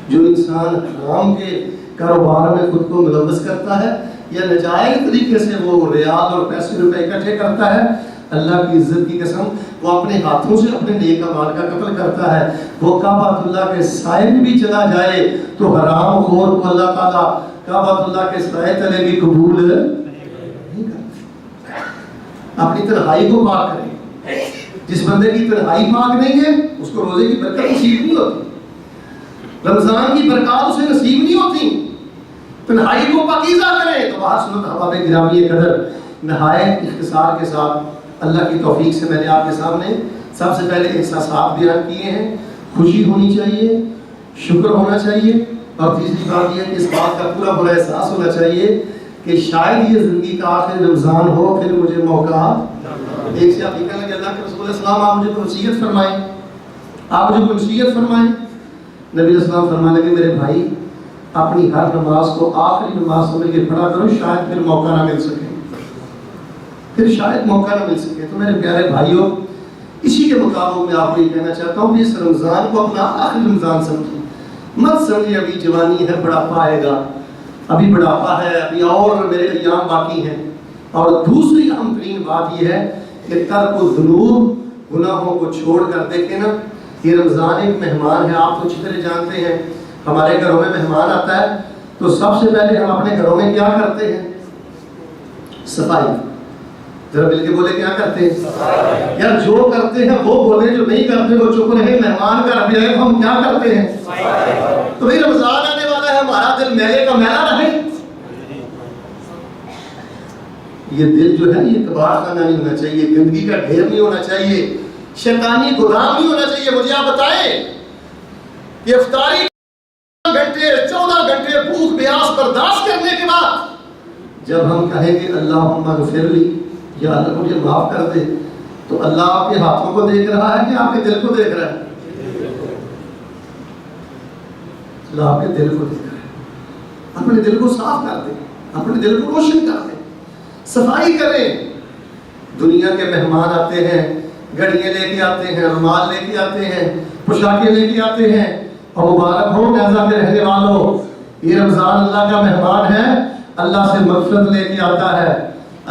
جو انسان حرام کے کاروبار میں خود کو ملوث کرتا ہے یا ناجائز طریقے سے وہ ریال اور پیسے روپے اکٹھے کرتا ہے، اللہ کی عزت کی قسم وہ اپنے ہاتھوں سے اپنے نیک اعمال کا قتل کرتا ہے۔ وہ کعبۃ اللہ کے سائے میں بھی چلا جائے تو حرام خور کو اللہ تعالیٰ کعبۃ اللہ کے سائے تلے بھی قبول نہیں کرتا۔ اپنی تنہائی کو پاک کریں۔ جس بندے کی تنہائی پاک نہیں ہے اس کو روزے کی برکت نصیب نہیں ہوتی، رمضان کی برکات اسے نصیب نہیں ہوتی۔ تنہائی کو پاکیزہ کریں۔ تو باہر سنت احباب گرامی قدر، نہایت اختصار کے ساتھ اللہ کی توفیق سے میں نے آپ کے سامنے سب سے پہلے احساسات بیان کیے ہیں۔ خوشی ہونی چاہیے، شکر ہونا چاہیے، اور تیسری بات یہ ہے کہ اس بات کا پورا بڑا احساس ہونا چاہیے کہ شاید یہ زندگی کا آخر رمضان ہو، پھر مجھے موقع ایک سے آپ یہ کہنے لگے اللہ کے رسول السلام آپ مجھے کوئی نصیحت فرمائیں، آپ مجھے کوئی نصیحت فرمائیں۔ نبی علیہ السلام فرمانے لگے میرے بھائی اپنی ہر نماز کو آخری نماز سمجھ کے پڑھا کرو، شاید پھر موقع نہ مل سکے، پھر شاید موقع نہ مل سکے۔ تو میرے پیارے بھائیوں، اسی کے مطابق میں آپ کو یہ کہنا چاہتا ہوں کہ اس رمضان کو اپنا آخری رمضان سمجھیں، مت سمجھیں ابھی جوانی ہے، بڑھاپا آئے گا، ابھی بڑھاپا ہے، ابھی اور میرے ایام باقی ہیں۔ اور دوسری اہم ترین بات یہ ہے کہ ترک الذنوب، گناہوں کو چھوڑ کر دیکھیں نا، یہ رمضان ایک مہمان ہے، آپ تو اچھی طرح جانتے ہیں ہمارے گھروں میں مہمان آتا ہے تو سب سے پہلے ہم اپنے گھروں میں کیا کرتے ہیں؟ صفائی۔ ذرا مل کے بولے کیا کرتے ہیں؟ یا جو کرتے ہیں وہ بولے، جو نہیں کرتے وہ چپ رہے۔ مہمان کا ربیہ ہے، ہم کیا کرتے ہیں؟ تو بھئی رمضان آنے والا ہے، ہمارا دل میلے کا میلہ رہے۔ یہ دل جو ہے یہ کباڑ خانہ نہیں ہونا چاہیے، گندگی کا ڈھیر نہیں ہونا چاہیے، شیطانی گودام نہیں ہونا چاہیے۔ مجھے آپ بتائیں کہ افطاری 14 گھنٹے بھوک پیاس برداشت کرنے کے بعد جب ہم کہیں گے اللہم اغفر لی، یا اللہ مجھے معاف کر دے، تو اللہ آپ کے ہاتھوں کو دیکھ رہا ہے کہ آپ کے دل کو دیکھ رہا ہے؟ اللہ آپ کے دل کو دیکھ رہا ہے۔ اپنے دل کو صاف کر دیں، اپنے دل کو روشن کر دیں، صفائی کریں۔ دنیا کے مہمان آتے ہیں، گھڑیاں لے کے آتے ہیں، رومال لے کے آتے ہیں، پوشاکیں لے کے آتے ہیں، اور مبارک ہو نیزہ کے رہنے والوں، یہ رمضان اللہ کا مہمان ہے، اللہ سے مغفرت لے کے آتا ہے،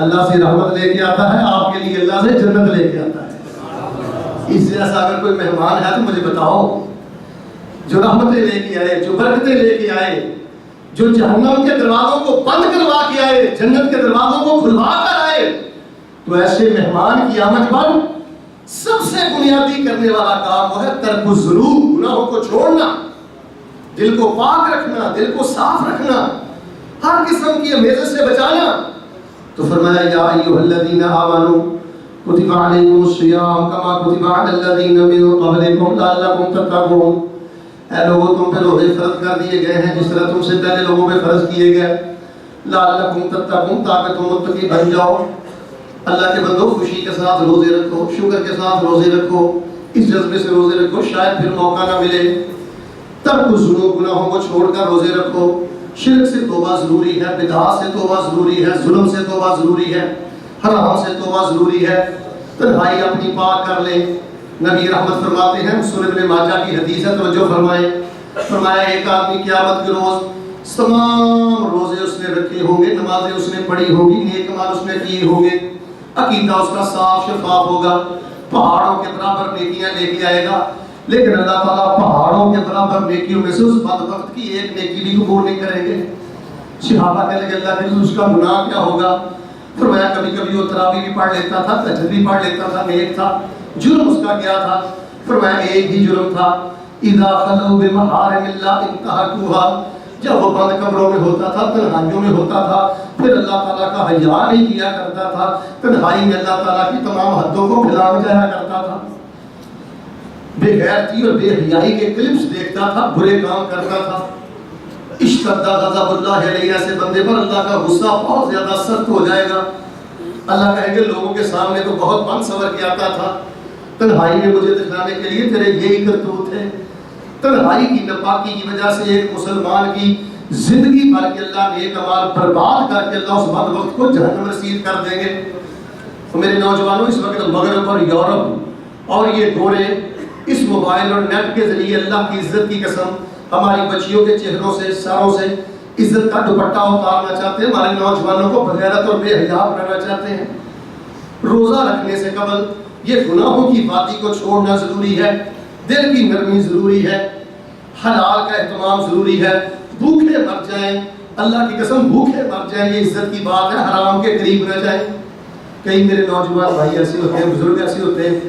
اللہ سے رحمت لے کے آتا ہے، آپ کے لیے اللہ سے جنت لے کے آتا ہے۔ اس جیسا اگر کوئی مہمان ہے تو مجھے بتاؤ، جو رحمتیں لے کے آئے، جو برکتیں لے کے آئے، جو جہنم کے دروازوں کو بند کروا کے آئے، جنت کے دروازوں کو کھلوا کر آئے، تو ایسے مہمان کی آمد پر سب سے بنیادی کرنے والا کام وہ ہے ترک الذنوب، گناہوں کو چھوڑنا، دل کو پاک رکھنا، دل کو صاف رکھنا، ہر قسم کی امیزش سے بچانا۔ تو فرمایا یا ایھا الذین آمنوا کتب علیکم الصیام کما کتب علی الذین من قبلکم لعلکم تتقون۔ اے لوگوں تم پہ روزے فرض کر دیے گئے ہیں جس طرح تم سے پہلے لوگوں پہ فرض کیے گئے، لعلکم تتقون، تاکہ تم متقی بن جاؤ۔ اللہ کے بندو خوشی کے ساتھ روزے رکھو، شکر کے ساتھ روزے رکھو، اس جذبے سے روزے رکھو، شاید پھر موقع نہ ملے۔ ترک الذنوب، گناہوں کو چھوڑ کر روزے رکھو۔ شرک سے توبہ ضروری ہے، بدعات سے توبہ ضروری ہے، ظلم سے توبہ ضروری ہے، حرام سے توبہ ضروری ہے۔ تنہائی اپنی پاک کر لیں۔ نبی رحمت فرماتے ہیں، سنن ابن ماجہ کی حدیث ہے، توجہ فرمائیں، فرمایا ایک آدمی قیامت کے روز تمام روزے اس نے رکھے ہوں گے، نمازیں اس نے پڑھی ہوں گی، نیک اعمال اس نے کیے ہوں گے، عقیدہ اس کا صاف شفاف ہوگا، پہاڑوں کے برابر نیکیاں لے کے آئے گا، لیکن اللہ تعالیٰ پہاڑوں کے برابر نیکیوں میں سے اس بدبخت کی ایک نیکی بھی قبول نہیں کریں گے۔ صحابہ کہنے لگے اللہ کے رسول اس کا گناہ کیا ہوگا؟ فرمایا کبھی کبھی وہ تراویح بھی پڑھ لیتا تھا، تہجد بھی پڑھ لیتا تھا، نیک تھا۔ جرم اس کا کیا تھا؟ فرمایا ایک ہی جرم تھا، اذا خلوا بمحارم اللہ انتہکوها، جب وہ بند کمروں میں ہوتا تھا، تنہائیوں میں ہوتا تھا، پھر اللہ تعالیٰ کا حیا نہیں کیا کرتا تھا، تنہائی میں اللہ تعالیٰ کی تمام حدوں کو بھلا بجایا کرتا تھا، بے غیرتی اور بے حیائی کے کلپس دیکھتا تھا، برے کام کرتا تھا۔ اشتد غضب اللہ علیہ، ایسے بندے پر اللہ کا غصہ بہت زیادہ سخت ہو جائے گا. اللہ کہے گا لوگوں کے سامنے تو بہت بن سور کے آتا تھا، تنہائی میں مجھے دکھانے کے لیے تیرے یہی کرتوت ہے. تنہائی کی ناپاکی کی وجہ سے ایک مسلمان کی زندگی بھر کے اللہ نیک اعمال برباد کر کے اللہ اس بدبخت کو جہنم رسید کر دیں گے. تو میرے نوجوانوں، اس وقت مغرب اور یورپ اور یہ گورے اس موبائل اور نیٹ کے ذریعے اللہ کی عزت کی قسم ہماری بچیوں کے چہروں سے، سروں سے عزت کا دوپٹہ اتارنا چاہتے ہیں، ہمارے نوجوانوں کو بغیرت اور بے حیا بنانا چاہتے ہیں. روزہ رکھنے سے قبل یہ گناہوں کی وادی کو چھوڑنا ضروری ہے، دل کی نرمی ضروری ہے، حلال کا اہتمام ضروری ہے. بھوکے مر جائیں، اللہ کی قسم بھوکے مر جائیں، یہ عزت کی بات ہے، حرام کے قریب نہ جائیں. کئی میرے نوجوان بھائی ایسے ہوتے ہیں، بزرگ ایسے ہوتے ہیں،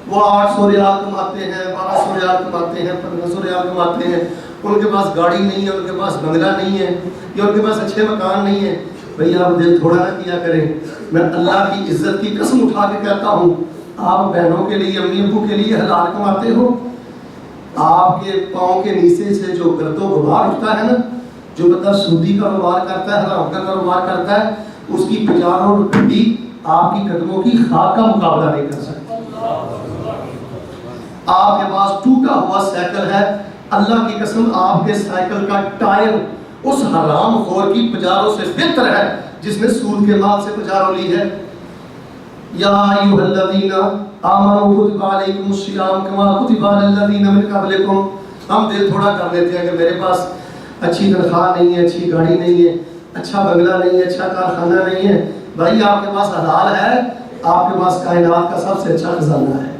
وہ 800 ریال کماتے ہیں، 1200 ریال کماتے ہیں، 1500 ریال کماتے ہیں، ان کے پاس گاڑی نہیں ہے، ان کے پاس بنگلہ نہیں ہے، یا ان کے پاس اچھے مکان نہیں ہے. بھئی آپ دل تھوڑا نہ کیا کریں. میں اللہ کی عزت کی قسم اٹھا کے کہتا ہوں، آپ بہنوں کے لیے، امی ابو کے لیے حلال کماتے ہو. آپ کے پاؤں کے نیچے سے جو گرد و غبار اٹھتا ہے نا، جو بندہ سودی کاروبار کرتا ہے، حرام کا کاروبار کرتا ہے، اس کی 50 گھڑی آپ کی قدموں کی خاک کا مقابلہ نہیں کر سکتی. آپ کے پاس ٹوٹا ہوا سائیکل ہے، اللہ کی قسم آپ کے سائیکل کا ٹائر اس حرام خور کی پجاروں سے بہتر ہے جس نے سود کے مال سے پجاروں لی ہے. یا ایھا الذین آمنوا کتب علیکم الصیام کما کتب علی الذین من قبلکم. ہم دل تھوڑا کر لیتے ہیں کہ میرے پاس اچھی تنخواہ نہیں ہے، اچھی گاڑی نہیں ہے، اچھا بنگلہ نہیں ہے، اچھا کارخانہ نہیں ہے. بھائی آپ کے پاس حلال ہے، آپ کے پاس کائنات کا سب سے اچھا خزانہ ہے،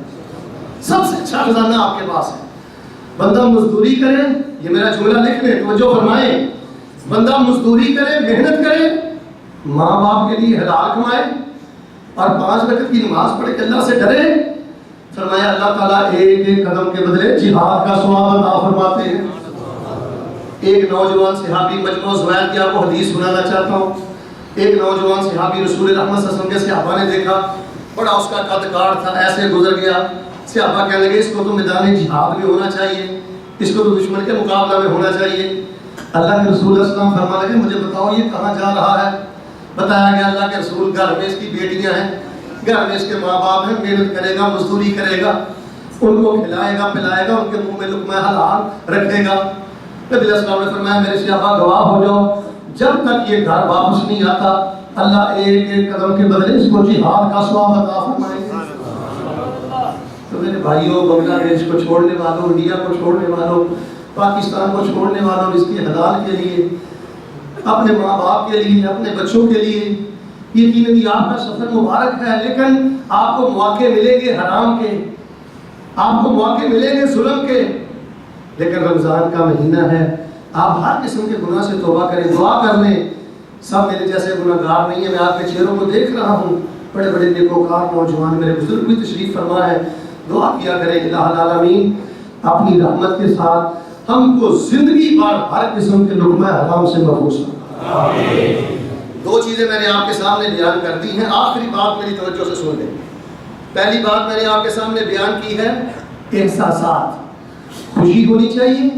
سب سے اچھا خزانہ آپ کے پاس ہے. بندہ مزدوری کرے، یہ میرا جملہ لکھ لیں، توجہ فرمائیں، بندہ مزدوری کرے، محنت کرے، ماں باپ کے لیے حلال کمائے اور 5 وقت کی نماز پڑھ کے اللہ سے ڈرے. فرمایا اللہ تعالیٰ ایک ایک قدم کے بدلے جہاد کا ثواب عطا فرماتے ہیں. ایک نوجوان صحابی، مجموع زوائد کی آپ کو حدیث سنانا چاہتا ہوں. ایک نوجوان صحابی رسول رحمت صلی اللہ علیہ وسلم کے صحابہ نے دیکھا، بڑا اس کا قد کاٹ تھا، ایسے گزر گیا. صحابہ کہنے لگے اس کو تو میدان جہاد میں ہونا چاہیے، اس کو تو دشمن کے مقابلہ میں ہونا چاہیے. اللہ کے رسول صلی اللہ علیہ وسلم فرمانے لگے مجھے بتاؤ یہ کہاں جا رہا ہے. بتایا گیا اللہ کے رسول گھر میں اس کی بیٹیاں ہیں، گھر میں اس کے ماں باپ ہیں، محنت کرے گا، مزدوری کرے گا، ان کو کھلائے گا پلائے گا، ان کے منہ میں لقمہ حلال رکھے گا. نبی علیہ السلام نے فرمایا میرے صحابہ گواہ ہو جاؤ، جب تک یہ گھر واپس نہیں آتا اللہ ایک ایک قدم کے بدلے اس کو جہاد کا ثواب عطا فرمائے گا. تو میرے بھائیوں، بنگلہ دیش کو چھوڑنے والوں، انڈیا کو چھوڑنے والوں، پاکستان کو چھوڑنے والوں، اس کی حلال کے لیے، اپنے ماں باپ کے لیے، اپنے بچوں کے لیے یقیناً آپ کا سفر مبارک ہے. لیکن آپ کو مواقع ملیں گے حرام کے، آپ کو مواقع ملیں گے ظلم کے. لیکن رمضان کا مہینہ ہے، آپ ہر قسم کے گناہ سے توبہ کریں، دعا کر لیں. سب میرے جیسے گناہ گار نہیں ہیں، میں آپ کے چہروں کو دیکھ رہا ہوں، بڑے بڑے نیکوکار نوجوان میرے بزرگ بھی تشریف فرما ہے. دعا کیا کریں الہ العالمین اپنی رحمت کے ساتھ ہم کو زندگی بھر ہر قسم کے لقمہ حرام سے محفوظ کرے. 2 چیزیں میں نے آپ کے سامنے بیان کر دی ہیں، آخری بات میری توجہ سے سن لیں. پہلی بات میں نے آپ کے سامنے بیان کی ہے احساسات. خوشی ہونی چاہیے،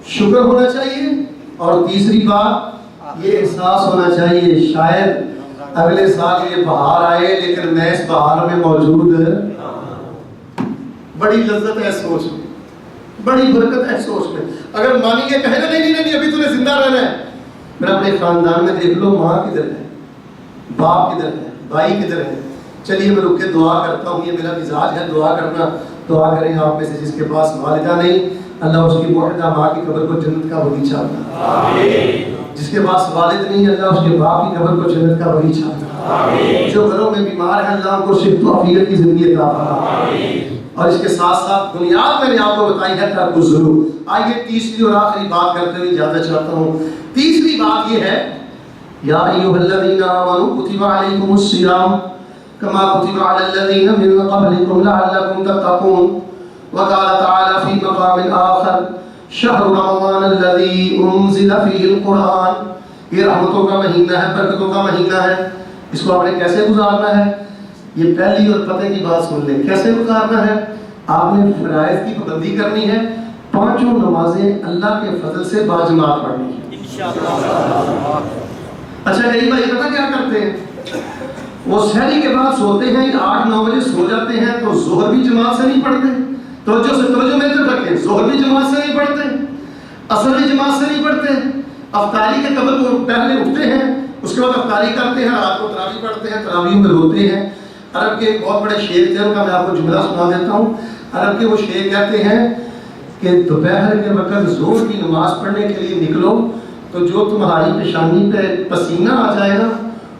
شکر ہونا چاہیے، اور تیسری بات یہ احساس ہونا چاہیے شاید اگلے سال یہ بہار آئے لیکن میں اس بہار میں موجود. بڑی لذت ہے سوچ میں، بڑی برکت ہے سوچ میں. اگر مانی یہ کہے نا نہیں ابھی تمہیں زندہ رہنا ہے، پھر اپنے خاندان میں دیکھ لو ماں کدھر ہے، باپ کدھر ہے، بھائی کدھر ہے. چلیے میں رک کے دعا کرتا ہوں، یہ میرا مزاج ہے دعا کرنا. دعا کریں آپ میں سے جس کے پاس والدہ نہیں، اللہ اس کی موحدہ ماں کی قبر کو جنت کا باغیچہ بنا. آمین. جس کے پاس والد نہیں، اللہ اس کے باپ کی قبر کو جنت کا باغیچہ بنا. آمین. جو گھروں میں بیمار ہیں اللہ ان کو صحت و عافیت کی زندگی عطا فرما. آمین. اور اس کے ساتھ ساتھ بنیاد میں نے آپ کو بتائی ہے ترک الظلم. آئیے تیسری اور آخری بات کرتے ہوئے اجازت چاہتا ہوں. تیسری بات یہ ہے یا ایھا الذین آمنوا کتب علیکم الصیام کما کتب علی الذین من قبلکم لعلکم تتقون. وقال تعالی فی مقام آخر شہر رمضان الذی انزل فیہ القرآن. یہ رحمتوں کا مہینہ ہے، برکتوں کا مہینہ ہے. اس کو آپ نے کیسے گزارنا ہے؟ یہ پہلی اور پتہ کی بات سن لیں. کیسے گزارنا ہے؟ آپ نے فرائض کی پابندی کرنی ہے، پانچوں نمازیں اللہ کے فضل سے باجماعت پڑھنی ہے انشاءاللہ۔ اچھا کئی بھائی پتہ کیا کرتے ہیں، وہ سحری کے بعد سوتے ہیں 8-9 بجے سو جاتے ہیں، تو ظہر بھی جماعت سے نہیں پڑھتے، توجہ میں تو رکھیں، ظہر بھی جماعت سے نہیں پڑھتے، عصر بھی جماعت سے نہیں پڑھتے، افطاری کے قبل وہ پہلے اٹھتے ہیں، اس کے بعد افطاری کرتے ہیں، رات کو تراویح پڑھتے ہیں، تراویح میں روتے ہیں۔ عرب کے بہت بڑے شعر تھے، ان کا میں آپ کو جملہ سنا دیتا ہوں۔ عرب کے وہ شعر کہتے ہیں کہ دوپہر کے وقت ظہر کی نماز پڑھنے کے لیے نکلو تو جو تمہاری پیشانی پہ پسینہ آ جائے نا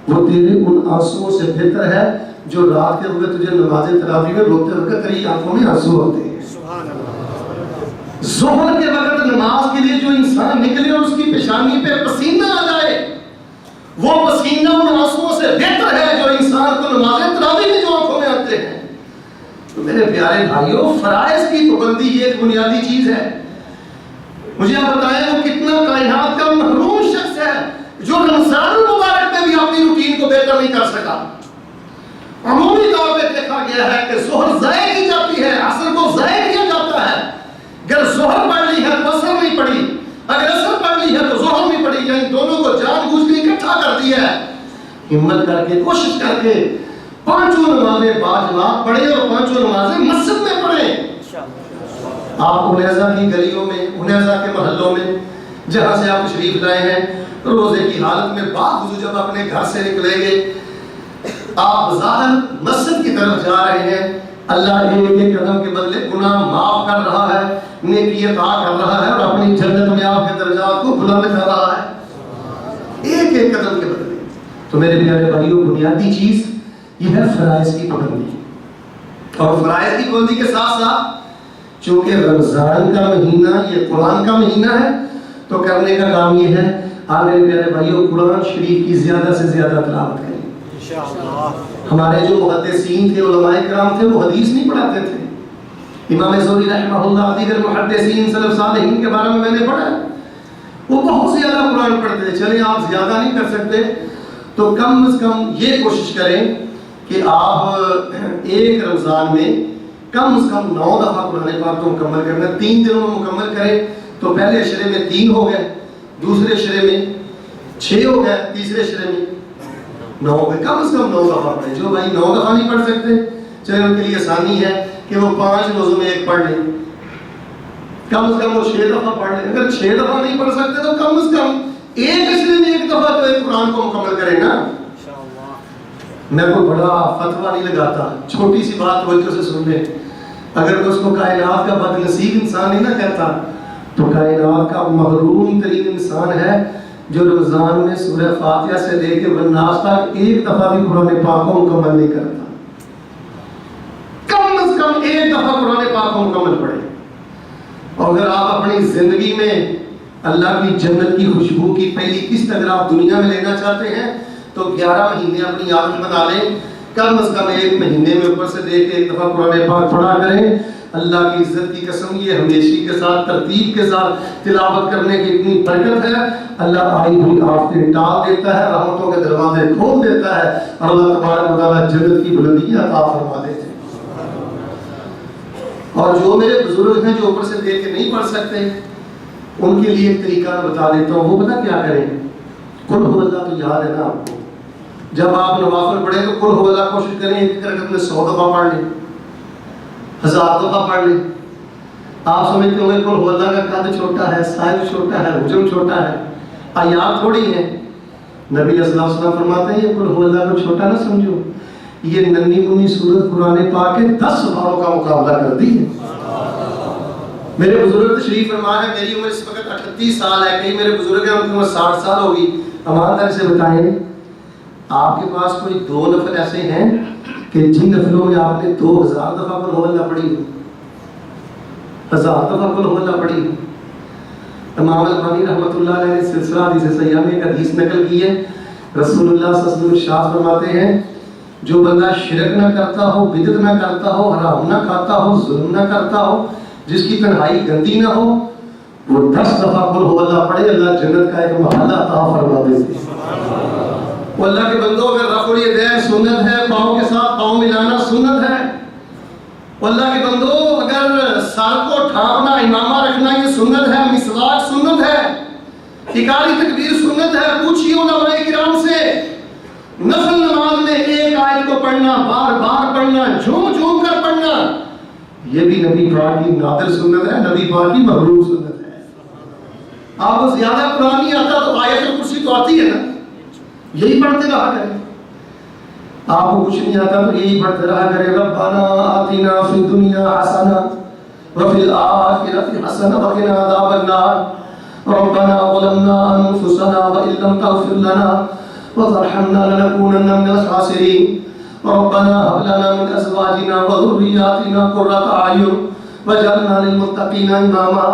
وہ تیرے ان آنسوؤں سے بہتر ہے جو رات کے وقت تجھے نماز تراویح میں روتے وقت تیری آنکھوں میں آنسو ہوتے ہیں۔ ظہر کے وقت نماز کے لیے جو انسان نکلے اور اس کی پیشانی پہ پسینہ آ جائے وہ پسینہ ان آنسوؤں سے بہتر ہے جو انسان کو نماز تراویح میں جو آنکھوں میں آتے ہیں۔ تو میرے پیارے بھائیوں، فرائض کی پابندی یہ ایک بنیادی چیز ہے۔ مجھے آپ بتائیں وہ کتنا کائنات کا محروم شخص ہے جو رمضان المبارک میں بھی اپنی روٹین کو بہتر نہیں کر سکا۔ عمومی طور پہ دیکھا گیا ہے کہ ظہر ضائع کی جاتی ہے، عصر کو ضائع کیا جاتا ہے۔ اگر ظہر پڑھ لی ہے تو عصر نہیں پڑھی، اگر عصر پڑھ لی ہے تو ظہر نہیں پڑھی، یعنی دونوں کو جان بوجھ کے اکٹھا کر دیا ہے۔ ہمت کر کے کوشش کر کے پانچوں نمازیں باجماعت پڑھیں اور پانچوں نمازیں مسجد میں پڑھیں۔ آپ انیزہ کی گلیوں میں، انیزہ کے محلوں میں جہاں سے آپ تشریف لائے ہیں، روزے کی حالت میں بعد جب اپنے گھر سے نکلیں گے آپ ظاہر مسجد کی طرف جا رہے ہیں، اللہ ایک ایک قدم کے بدلے گناہ معاف کر رہا ہے، نیکی عطا کر رہا ہے اور اپنی جنت میں آپ کے درجات کو بلند کر رہا ہے ایک ایک قدم کے بدلے۔ تو میرے پیارے بھائیوں، بنیادی چیز یہ ہے فرائض کی پابندی، اور فرائض کی پابندی کے ساتھ ساتھ چونکہ رمضان کا مہینہ یہ قرآن کا مہینہ ہے تو کرنے کا کام یہ ہے آپ میرے پیارے بھائیوں قرآن شریف کی زیادہ سے زیادہ تلاوت کریں۔ ہمارے جو محدثین تھے، علماء کرام تھے، وہ حدیث نہیں پڑھاتے تھے۔ امام زہری رحمہ اللہ، دیگر محدثین سلف صالحین کے بارے میں نے پڑھا، وہ بہت زیادہ قرآن پڑھتے تھے۔ چلیں آپ زیادہ نہیں کر سکتے تو کم از کم یہ کوشش کریں کہ آپ ایک رمضان میں کم از کم 9 دفعہ قرآن پاک کو مکمل کرنا، 3 دنوں میں مکمل کریں تو پہلے اشرے میں 3 ہو گئے، دوسرے اشرے میں 6 ہو گئے، تیسرے اشرے میں 9 ہو گئے۔ کم از کم 9 دفعہ پڑھیں۔ جو بھائی 9 دفعہ نہیں پڑھ سکتے چلے ان کے لیے آسانی ہے کہ وہ 5 روزوں میں 1 پڑھ لیں، کم از کم وہ 6 دفعہ پڑھ لیں۔ اگر 6 دفعہ نہیں پڑھ سکتے تو کم از کم ایک اشرے میں 1 دفعہ تو ایک قرآن کو مکمل کریں نا۔ میں کوئی بڑا فتویٰ نہیں لگاتا، چھوٹی سی بات توجہ سے سن لیں۔ اگر میں اس کو کائنات کا بد نصیب انسان نہیں نہ کہتا تو کائنات کا محروم ترین انسان ہے جو رمضان میں سورہ فاتحہ سے لے کے والناس تک 1 دفعہ بھی قرآن پاک کو مکمل نہیں کرتا۔ کم از کم 1 دفعہ قرآن پاک کو مکمل پڑھیں۔ اور اگر آپ اپنی زندگی میں اللہ کی جنت کی خوشبو کی پہلی قسط اگر آپ دنیا میں لینا چاہتے ہیں تو 11 مہینے اپنی عادت بنا لیں، کم از کم 1 مہینے میں اوپر سے دے کے 1 دفعہ قرآن پاک پڑھا کریں۔ اللہ کی عزت کی قسم، یہ ہمیشی کے ساتھ ترتیب کے ساتھ تلاوت کرنے کی اتنی برکت ہے۔ اللہ آئی ہوئی آفتیں ٹال دیتا ہے، رحمتوں کے دروازے کھول دیتا ہے اور اللہ تبارک و تعالیٰ جنت کی بلندیاں عطا فرما دیتے ہیں۔ اور جو میرے بزرگ ہیں جو اوپر سے دے کے نہیں پڑھ سکتے ان کے لیے ایک طریقہ میں بتا دیتا ہوں، وہ پتہ کیا کریں؟ قل ہو اللہ تو یاد ہے نا آپ کو، جب آپ نوافل پڑھیں تو قل ہو اللہ کوشش کریں ایک رکعت میں 100 دفعہ پڑھ لیں، 1000 دفعہ پڑھ لیں۔ آپ سمجھتے ہوں گے قل ہو اللہ کا قد چھوٹا ہے، سائز چھوٹا ہے، حجم چھوٹا ہے، آیات تھوڑی ہیں۔ نبی صلی اللہ علیہ وسلم فرماتے ہیں یہ قل ہو اللہ کو چھوٹا نہ سمجھو، یہ ننھی منھی سورت قرآن پاک کے 10 باروں کا مقابلہ کرتی ہے۔ میرے بزرگ تشریف فرما ہے، میری عمر اس وقت 38 سال ہے، کئی میرے بزرگ ہیں ان کی عمر 60 سال ہوگی۔ امانت سے بتائیں آپ کے پاس کوئی 2 نفل ایسے ہیں کہ جن نفلوں میں آپ نے 2000 دفعہ قل ہو اللہ پڑھی ہو، 1000 دفعہ قل ہو اللہ پڑھی ہو؟ امام البانی رحمۃ اللہ علیہ نے سلسلہ حدیث صحیحہ میں ایک حدیث نقل کی ہے، رسول اللہ صلی اللہ علیہ وسلم ارشاد فرماتے ہیں جو بندہ شرک نہ کرتا ہو، بدعت نہ کرتا ہو، حرام نہ کھاتا ہو، ظلم نہ کرتا ہو، جس کی تنہائی گندی نہ ہو، وہ 10 دفعہ قل ہو اللہ پڑھے، اللہ جنت کا ایک محلہ عطا فرما دیتے ہیں۔ وہ اللہ کے بندوں اگر رفع الیدین سنت ہے، پاؤں کے ساتھ پاؤں ملانا سنت ہے، اللہ کے بندو اگر سر کو ڈھانپنا امامہ رکھنا یہ سنت ہے، مسواک سنت ہے، اقامہ تکبیر سنت ہے، پوچھئے علماء کرام سے نفل نماز میں ایک آیت کو پڑھنا، بار بار پڑھنا، جھوم جھوم کر پڑھنا، یہ بھی نبی پاک کی نادر سنت ہے، نبی پاک کی محبوب سنت ہے۔ آپ کو زیادہ قرآن نہیں آتا تو آیت الکرسی تو آتی ہے نا، یہی پڑھتے رہا کریں۔ آپ کو کچھ نہیں آتا تو یہی پڑھتے رہا کریں، ربنا آتنا فی الدنیا حسنہ وفی الآخرۃ حسنہ وقنا عذاب النار ربنا ظلمنا انفسنا وان لم تغفر لنا وترحمنا لنكونن من الخاسرین ربنا هب لنا من ازواجنا وذرياتنا قرۃ اعین واجعلنا للمتقین اماما۔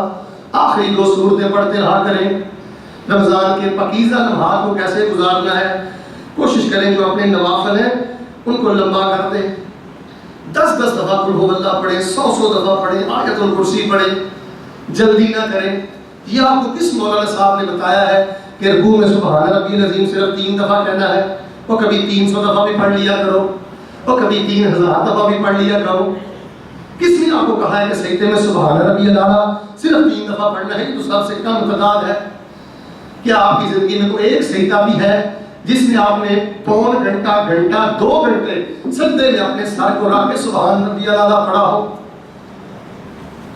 آخری دو سورتیں پڑھتے رہا کریں۔ رمضان کے پاکیزہ لمحات کو کیسے گزارنا ہے کوشش کریں، جو اپنے نوافل ہیں ان کو لمبا کر دیں، 10 دفعہ قل ہو اللہ پڑھیں، 100 دفعہ پڑھیں، آیت الکرسی پڑھیں، جلدی نہ کریں۔ یہ آپ کو کس مولانا صاحب نے بتایا ہے کہ رکوع میں سبحان ربی العظیم صرف 3 دفعہ کہنا ہے؟ وہ کبھی 300 دفعہ بھی پڑھ لیا کرو، وہ کبھی 3000 دفعہ بھی پڑھ لیا کرو۔ کس نے آپ کو کہا ہے کہ سجدے میں سبحان ربی الاعلیٰ صرف 3 دفعہ پڑھنا ہے؟ یہ تو سب سے کم تعداد ہے۔ کیا آپ کی زندگی میں کوئی ایک سجدہ بھی ہے جس میں آپ نے پون گھنٹہ 2 گھنٹے سجدے میں اپنے سر کو رکھ کے سبحان ربی الاعلیٰ پڑھا ہو؟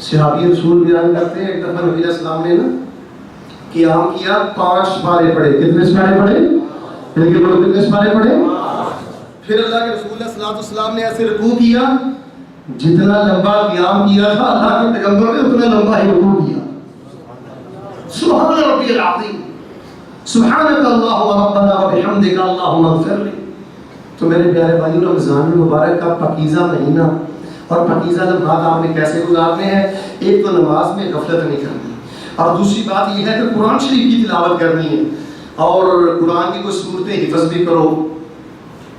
صحابی رسول بیان کرتے ہیں ایک دفعہ نبی علیہ السلام نے نا قیام کیا، 5 پارے پڑھے۔ کتنے پارے پڑھے؟ کتنے پارے پڑھے؟ پھر اللہ کے رسول علیہ السلام نے ایسے رکوع کیا، جتنا لمبا قیام کیا تھا اللہ کے پیغمبر نے اتنا لمبا ہی رکوع کیا۔ سبحان ربی العظیم، سبحانک اللہم ربنا وبحمدک اللہم اغفر لی۔ تو میرے پیارے بھائیو، رمضان المبارک کا پاکیزہ مہینہ اور پاکیزہ لمحات آپ نے کیسے گزارنے ہیں؟ ایک تو نماز میں غفلت نہیں کرنی، اور دوسری بات یہ ہے کہ قرآن شریف کی تلاوت کرنی ہے، اور قرآن کی کوئی صورتیں حفظ بھی کرو،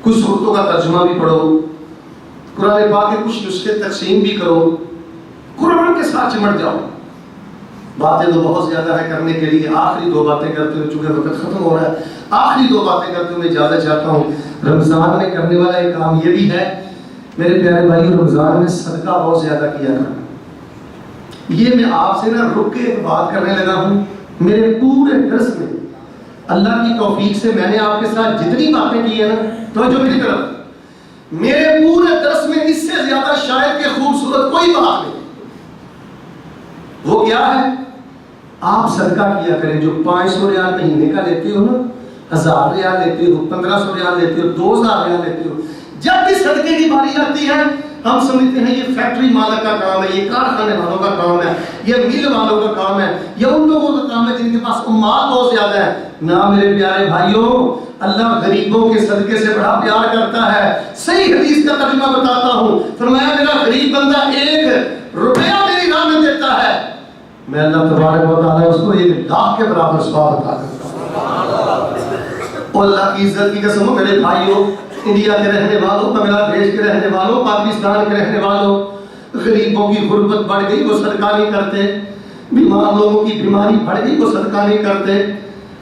کچھ صورتوں کا ترجمہ بھی پڑھو، قرآن پاک کے کچھ نسخے تقسیم بھی کرو، قرآن کے ساتھ چمٹ جاؤ۔ باتیں تو بہت زیادہ ہے کرنے کے لیے، آخری 2 باتیں کرتے ہوئے، چونکہ وقت ختم ہو رہا ہے، آخری 2 باتیں کرتے ہوئے اجازت چاہتا ہوں۔ رمضان میں کرنے والا ایک کام یہ بھی ہے میرے پیارے بھائی، رمضان میں صدقہ بہت زیادہ کیا کرنا۔ یہ میں آپ سے نا رک کے ایک بات کرنے لگا ہوں، میرے پورے درس میں اللہ کی توفیق سے میں نے آپ کے ساتھ جتنی باتیں کی ہیں نا، توجہ میری طرف، میرے پورے درس میں اس سے زیادہ شاید کہ خوبصورت کوئی بات نہیں۔ وہ کیا ہے؟ آپ صدقہ کیا کریں۔ جو 500 ریال مہینے کا لیتے ہو نا، 1000 ریال لیتے ہو، 1500 ریال لیتے ہو، 2000 ریال لیتے ہو، جب بھی صدقے کی باری آتی ہے ہم سمجھتے ہیں یہ فیکٹری مالک کا کام ہے، یہ کارخانے والوں کا کام ہے، یہ مل والوں کا کام ہے، یہ ان لوگوں کا کام ہے جن کے پاس مال بہت زیادہ ہے۔ نہ میرے پیارے بھائیوں، اللہ غریبوں کے صدقے سے بڑا پیار کرتا ہے۔ صحیح حدیث کا ترجمہ بتاتا ہوں، فرمایا میرا غریب بندہ 1 روپیہ میری راہ میں دیتا ہے، میں اللہ تبارک و تعالیٰ اس کو 1,00,000 کے برابر ثواب عطا کرتا ہوں۔ اور اللہ کی عزت کی قسم، میرے بھائیوں، انڈیا کے رہنے والوں، بنگلہ دیش کے رہنے والوں، پاکستان کے رہنے والوں، غریبوں کی غربت بڑھ گئی وہ صدقہ نہیں کرتے، بیمار لوگوں کی بیماری بڑھ گئی وہ صدقہ نہیں کرتے،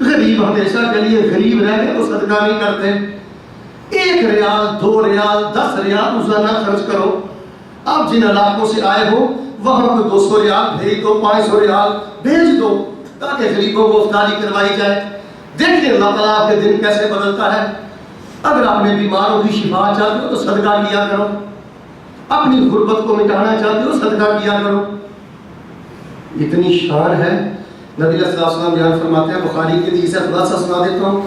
غریب ہمیشہ کے لیے غریب رہ گئے وہ صدقہ نہیں کرتے۔ 1 ریال 2 ریال 10 ریال روزانہ خرچ کرو۔ آپ جن علاقوں سے آئے ہو وہاں کو 200 ریال بھیج دو، 500 ریال بھیج دو، تاکہ غریبوں کو افطاری کروائی جائے۔ دیکھیں اللہ تعالیٰ آپ کے دن کیسے بدلتا ہے۔ اگر آپ نے بیماروں کی شفا چاہتے ہو تو صدقہ کیا کرو، اپنی غربت کو مٹانا چاہتے ہو صدقہ کیا کرو۔ اتنی شان ہے، نبی صلی اللہ علیہ وسلم بیان فرماتے ہیں، بخاری کی حدیث ہے، خلاصہ سنا دیتا ہوں،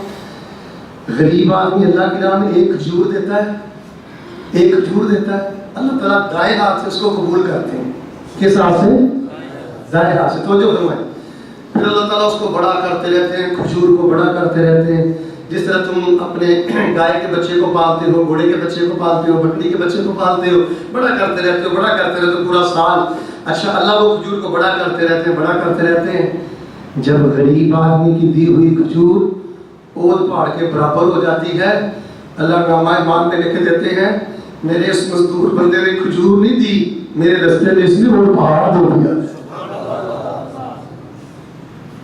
غریب آدمی اللہ کی راہ میں 1 کھجور دیتا ہے، 1 کھجور دیتا ہے، اللہ تعالیٰ دائیں ہاتھ سے اس کو قبول کرتے ہیں۔ کس ہاتھ سے؟ دائیں ہاتھ سے۔ توجہ فرمائیں۔ پھر اللہ تعالیٰ اس کو بڑا کرتے رہتے ہیں، کھجور کو بڑا کرتے رہتے ہیں۔ جس طرح تم اپنے گائے کے بچے کو پالتے ہو، گھوڑے کے بچے کو پالتے ہو، بکری کے بچے کو پالتے ہو، بڑا کرتے رہتے ہو، بڑا کرتے رہتے ہو پورا سال۔ اچھا، اللہ وہ کھجور کو بڑا کرتے رہتے ہیں، بڑا کرتے رہتے ہیں۔ جب غریب آدمی کی دی ہوئی کھجور اود پہاڑ کے برابر ہو جاتی ہے، اللہ نامہ اعمال میں لکھ دیتے ہیں، میرے اس مزدور بندے نے کھجور نہیں دی، میرے رستے میں اس نے وہ پہاڑ دو دیا۔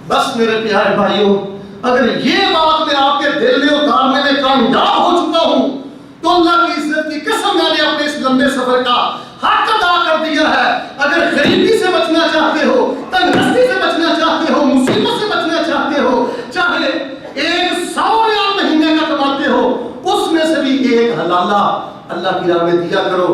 بس میرے پیارے بھائیوں، اگر یہ بات میں آپ کے دل میں اتارنے میں کامیاب ہو چکا ہوں تو اللہ کی عزت کی قسم میں نے اپنے اس لمبے سفر کا حق ادا دیا ہے. اگر غریبی سے بچنا چاہتے ہو, تنگدستی سے بچنا چاہتے ہو, مصیبت سے بچنا چاہتے ہو, چاہے 100 ریال مہینے کا کماتے ہو, اس میں سے بھی ایک حلالہ اللہ کی راہ میں دیا کرو.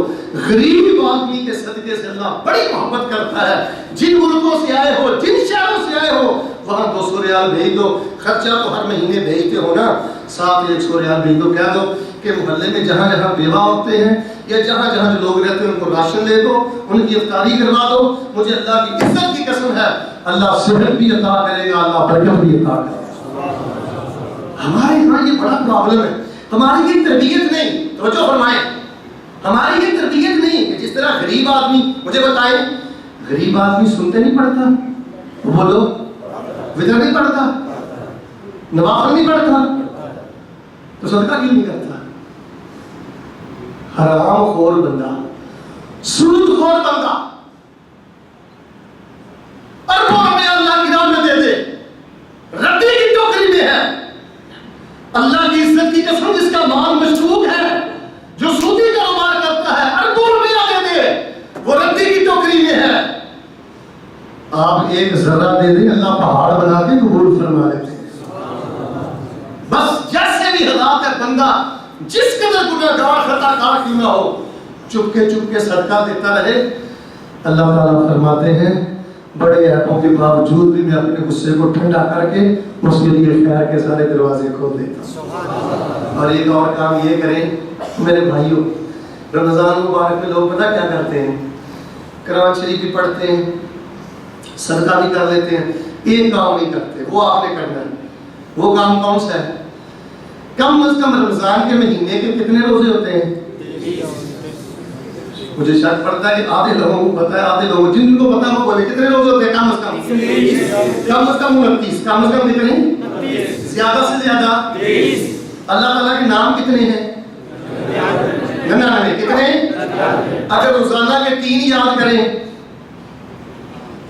غریب آدمی کے صدقے سے اللہ بڑی محبت کرتا ہے. جن ملکوں سے آئے ہو, جن شہروں سے آئے ہو, وہاں 200 ریال بھیج دو. خرچہ تو ہر مہینے بھیجتے ہو نا, ساتھ 100 ریال بھیج دو. کہہ دو کہ محلے میں جہاں جہاں بیوہ ہوتے ہیں یا جہاں جہاں جو لوگ رہتے ہیں ان کو راشن دے دو, ان کی افطاری کروا دو. مجھے اللہ کی عزت کی قسم ہے, اللہ صحت بھی عطا کرے گا, اللہ برکت بھی عطا کرے گا. ہمارے یہاں یہ بڑا پرابلم ہے. ہماری یہ تربیت نہیں, توجہ فرمائیں, ہماری یہ تربیت نہیں کہ جس طرح غریب آدمی, مجھے بتائیں, غریب آدمی سنتے نہیں پڑھتا, بولو, وطر نہیں پڑھتا, نوافل نہیں پڑھتا, تو صدقہ کیوں نہیں کرتا؟ حرام خور بندہ, سود خور بندہ اربوں روپے اللہ کی راہ میں دے دے, ردی کی ٹوکری میں ہے. اللہ کی عزت کی قسم, جس کا مال مشکوک ہے, جو سودی کاروبار کرتا ہے, اربوں روپیہ دے دے, وہ ردی کی ٹوکری میں ہے. آپ ایک ذرہ دے دیں, اللہ پہاڑ بنا کے قبول فرما لیتے ہیں. بس جیسے بھی حالات ہے, بندہ جس قدر گنہگار خطا کار کیوں نہ ہو, چپ کے صدقہ دیتا رہے. اللہ تعالیٰ فرماتے ہیں بڑے عیبوں کے باوجود بھی میں اپنے غصے کو ٹھنڈا کر کے اس کے لیے خیر کے سارے دروازے کھول دیتا ہوں. اور ایک اور کام یہ کریں میرے بھائیوں, رمضان مبارک میں لوگ پتہ کیا کرتے ہیں, قرآن شریف بھی پڑھتے ہیں, صدقہ بھی کر لیتے ہیں, ایک کام نہیں کرتے, وہ آپ نے کرنا ہے. وہ کام کون سا ہے؟ کم از کم رمضان کے مہینے کے کتنے روزے ہوتے ہیں؟ مجھے شک پڑتا ہے کہ آدھے لوگوں کو پتا ہے, آدھے لوگوں جن کو پتا وہ بولے کتنے روزے ہوتے ہیں. کم از کم 29, کم از کم کتنے, زیادہ سے زیادہ. اللہ تعالیٰ کے نام کتنے ہیں؟ 99. کتنے؟ اگر روزانہ کے 3 یاد کریں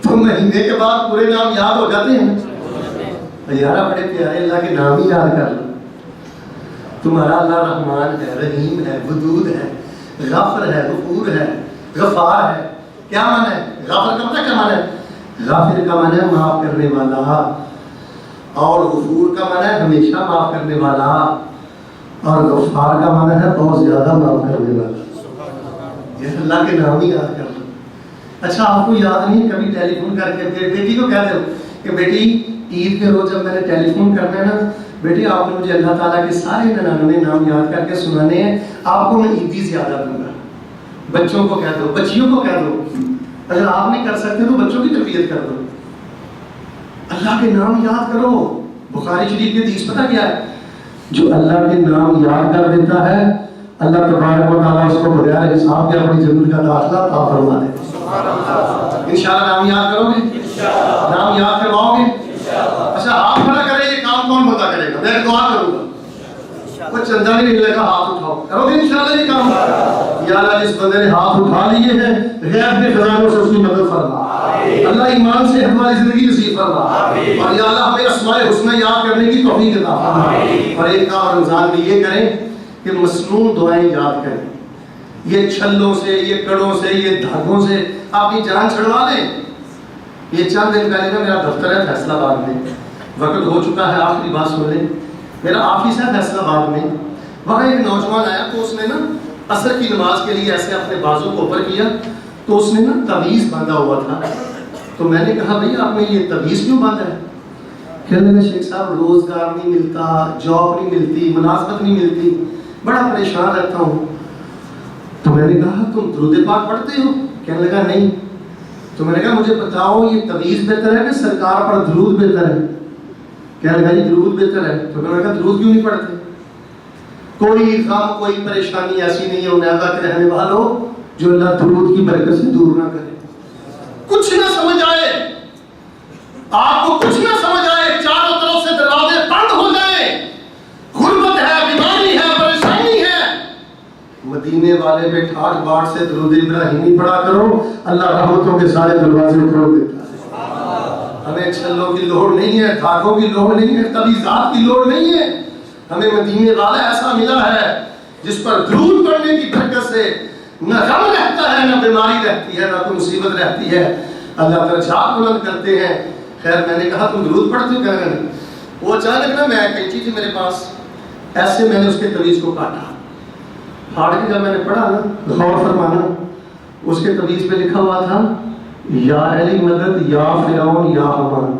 تو مہینے کے بعد پورے نام یاد ہو جاتے ہیں. یارہ بڑے پیارے اللہ کے نام ہی یاد کر لو. تمہارا اللہ رحمان ہے, رحیم ہے, ودود ہے, غافر ہے, غفور ہے, غفار ہے. کیا معنی ہے غافر کا؟ پتہ کیا معنی ہے؟ غافر کا معنی ہے معاف کرنے والا, اور غفور کا معنی ہے ہمیشہ معاف کرنے والا, اور غفار کا معنی ہے بہت زیادہ معاف کرنے والا. یہ اللہ کے نام ہی یاد کر لو. اچھا آپ کو یاد نہیں, کبھی ٹیلی فون کر کے بیٹی کو کہہ دو کہ بیٹی عید کے روز جب میں نے ٹیلی فون کرنا ہے نا, بیٹی آپ نے مجھے اللہ تعالیٰ کے سارے 99 نام یاد کر کے سنانے ہیں, آپ کو میں عیدی زیادہ دوں گا. بچوں کو کہہ دو, بچیوں کو کہہ دو, اگر آپ نہیں کر سکتے تو بچوں کی تربیت کر دو. اللہ کے نام یاد کرو. بخاری شریف کی حدیث پتہ کیا ہے؟ جو اللہ کے نام یاد کر دیتا ہے اللہ تبارک و تعالیٰ اس کو بغیر حساب کے اپنی جنت کا داخلہ عطا فرما دیتا ہے. انشاءاللہ نام یاد کرو گے؟ نام یاد کرواؤ گے؟ اچھا آپ کھڑا کریں, یہ کام کون بتا کرے گا؟ میں دعا کروں گا, کوئی چندہ نہیں ملے گا, ہاتھ اٹھاؤ, کرو گے انشاءاللہ یہ کام؟ یا اللہ جس بندے نے ہاتھ اٹھا لیے ہیں غیب کے خزانوں سے اس کی مدد فرما. اللہ ایمان سے ہماری زندگی نصیب فرما, اور یا اللہ ہمیں اسماء الحسنی یاد کرنے کی توفیق عطا فرما. اور ایک کام رمضان میں یہ کریں کہ مسنون دعائیں یاد کریں. یہ چھلوں سے, یہ کڑوں سے, یہ دھاگوں سے اپنی جان چھڑوا لیں. یہ چند دن پہلے نا میرا دفتر ہے فیصل آباد میں, وقت ہو چکا ہے, آخری بات سن لیں. میرا آفس ہے فیصل آباد میں, وہاں ایک نوجوان آیا تو اس نے نا عصر کی نماز کے لیے ایسے اپنے بازو کو اوپر کیا, تو اس نے نا تعویذ باندھا ہوا تھا. تو میں نے کہا بھئی آپ نے یہ تعویذ کیوں باندھا ہے؟ کہنے لگے شیخ صاحب روزگار نہیں ملتا, جاب نہیں ملتی, ملازمت نہیں ملتی, بڑا پریشان رہتا ہوں. تو میں نے کہا تم درود پاک پڑھتے ہو؟ کہنے لگا نہیں. تو میں نے کہا مجھے بتاؤ یہ تعویذ بہتر ہے کہ سرکار پر درود بہتر ہے؟ کہنے لگا جی درود بہتر ہے. تو میں نے کہا درود کیوں نہیں پڑھتے؟ کوئی غم کوئی پریشانی ایسی نہیں ہے علیحدہ کے رہنے والوں جو اللہ درود کی برکت سے دور نہ کرے. کچھ نہ سمجھ آئے, آپ کو کچھ نہ سمجھ آئے, چاروں طرف سے دروازے بند ہو جائیں, غربت ہے, بیماری ہے, پریشانی ہے, مدینے والے میں ٹھاٹ باٹ سے درود ابراہیمی پڑھا کرو, اللہ رحمتوں کے سارے دروازے کھول دیتا ہے. ہمیں چھلوں کی لوڑ نہیں ہے, دھاگوں کی لوڑ نہیں ہے, تعویذات کی لوڑ نہیں ہے. ہمیں مدینے والا ایسا ملا ہے جس پر درود پڑھنے کی برکت سے نہ غم رہتا ہے, نہ بیماری رہتی ہے, نہ کوئی مصیبت رہتی ہے اللہ درجات بلند کرتے ہیں. خیر میں نے کہا تم درود پڑھتے ہو؟ کہنے لگے. وہ اچانک نا میں کینچی تھی میرے پاس, ایسے میں نے اس کے تویز کو کاٹا. پھاڑ کے جب میں نے پڑھا نا, غور فرمانا, اس کے تویز پہ لکھا ہوا تھا یا علی مدد یا فرعون یا حمان.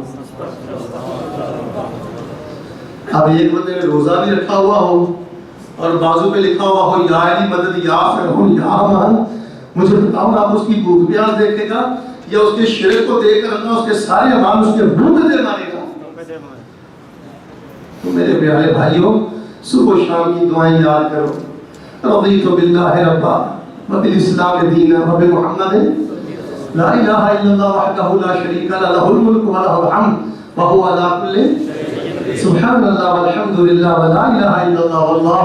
اب ایک بندے نے روزہ بھی رکھا ہوا ہو اور بازو پہ لکھا ہوا ہو یا علی مدد یا فرعون یا حمان, مجھے بتاؤ آپ اس کی بھوک پیاس دیکھے گا یا اس کے شرک کو دیکھ کر اللہ اس کے سارے اعمال اس کے منہ پہ دے مارے گا؟ تو میرے پیارے بھائیوں, صبح و شام کی دعائیں یاد کرو. رضیت باللہ ربا وبالاسلام دینا وبمحمد لا الہ الا اللہ وحدہ لا شریک لہ لہ الملک ولہ الحمد وہو علی کل سبحان اللہ والحمد للہ ولا الہ الا اللہ واللہ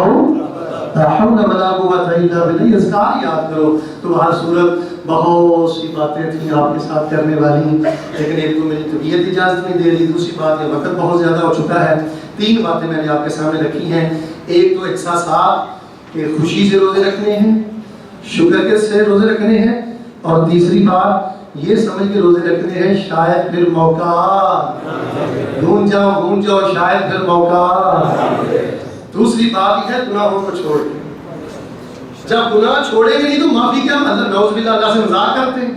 لا حول ولا قوۃ الا باللہ. اذکار یاد کرو. تو ہر صورت بہت سی باتیں تھیں آپ کے ساتھ کرنے والی, لیکن ایک تو میری طبیعت اجازت نہیں دے رہی, دوسری بات یہ وقت بہت زیادہ ہو چکا ہے. 3 باتیں میں نے آپ کے سامنے رکھی ہیں. ایک تو احساسات کہ خوشی سے روزے رکھنے ہیں, شکر کے سے روزے رکھنے ہیں, اور تیسری بات یہ سمجھ کے روزے رکھنے ہیں شاید پھر موقع ڈھونڈ جاؤ شاید پھر موقع. دوسری بات یہ ہے گناہوں کو چھوڑ کے, جب گناہ چھوڑیں گے نہیں تو معافی کیا, اللہ نعوذ باللہ اللہ سے مذاق کرتے ہیں.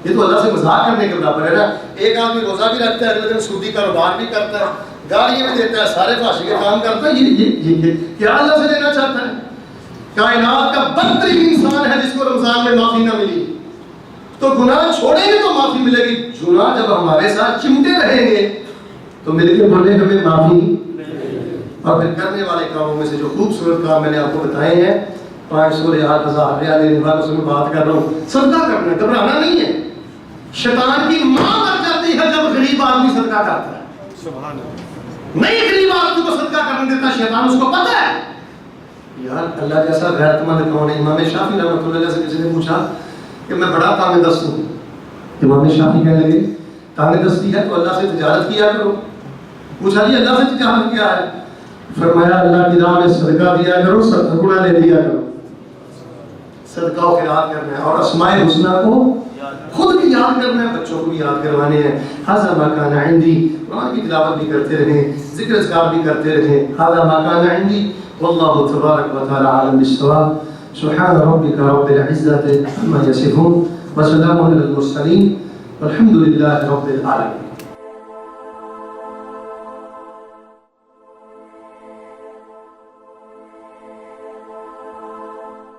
یہ تو اللہ سے مذاق کرنے کے برابر ہے نا. ایک آدمی روزہ بھی رکھتا ہے, اگلے دن سودی کاروبار بھی کرتا ہے, گالیاں بھی دیتا ہے, سارے فحاشی کے کام کرتا ہے. یہ کیا اللہ سے لینا چاہتا ہے؟ کائنات کا بدترین انسان ہے جس کو رمضان میں معافی نہ ملی. تو گناہ چھوڑیں گے تو معافی ملے گی. گناہ جب ہمارے ساتھ چمٹے رہیں گے تو مل کے بولے ہمیں معافی. اور پھر کرنے والے کاموں میں سے جو خوبصورت کام میں نے آپ کو بتائے ہیں, 500 ریال 1000 ریال لینے والوں سے میں بات کر رہا ہوں. صدقہ کرنا, گھبرانا نہیں ہے. شیطان کی ماں مر جاتی ہے جب غریب آدمی صدقہ کرتا ہے. سبحان اللہ. نہیں غریب آدمی کو صدقہ کرنے دیتا شیطان, اس کو پتہ ہے یار اللہ جیسا غیرت مند کون ہے. امام شافعی رحمۃ اللہ علیہ سے کسی نے پوچھا کہ میں بڑا تانگ دست ہوں. امام شافعی کہنے لگے تانگ دستی ہے تو اللہ سے تجارت کیا کرو. پوچھا جی اللہ سے تجارت کیا ہے؟ فرمایا اللہ کی راہ میں صدقہ دیا کرو, 70 گنا لے لیا کرو. صدقہ و خیرات کرنا ہے, اور اسماء الحسنی کو خود بھی یاد کرنا ہے, بچوں کو بھی یاد کروانے ہیں. ھذا ما کان عندی, قرآن کی تلاوت بھی کرتے رہیں, ذکر اذکار بھی کرتے رہیں. ھذا ما کان عندی واللہ تبارک و تعالی عالم بالصواب. سبحان ربک رب العزة عما یصفون وسلام علی المرسلین والحمد للہ رب العالمین.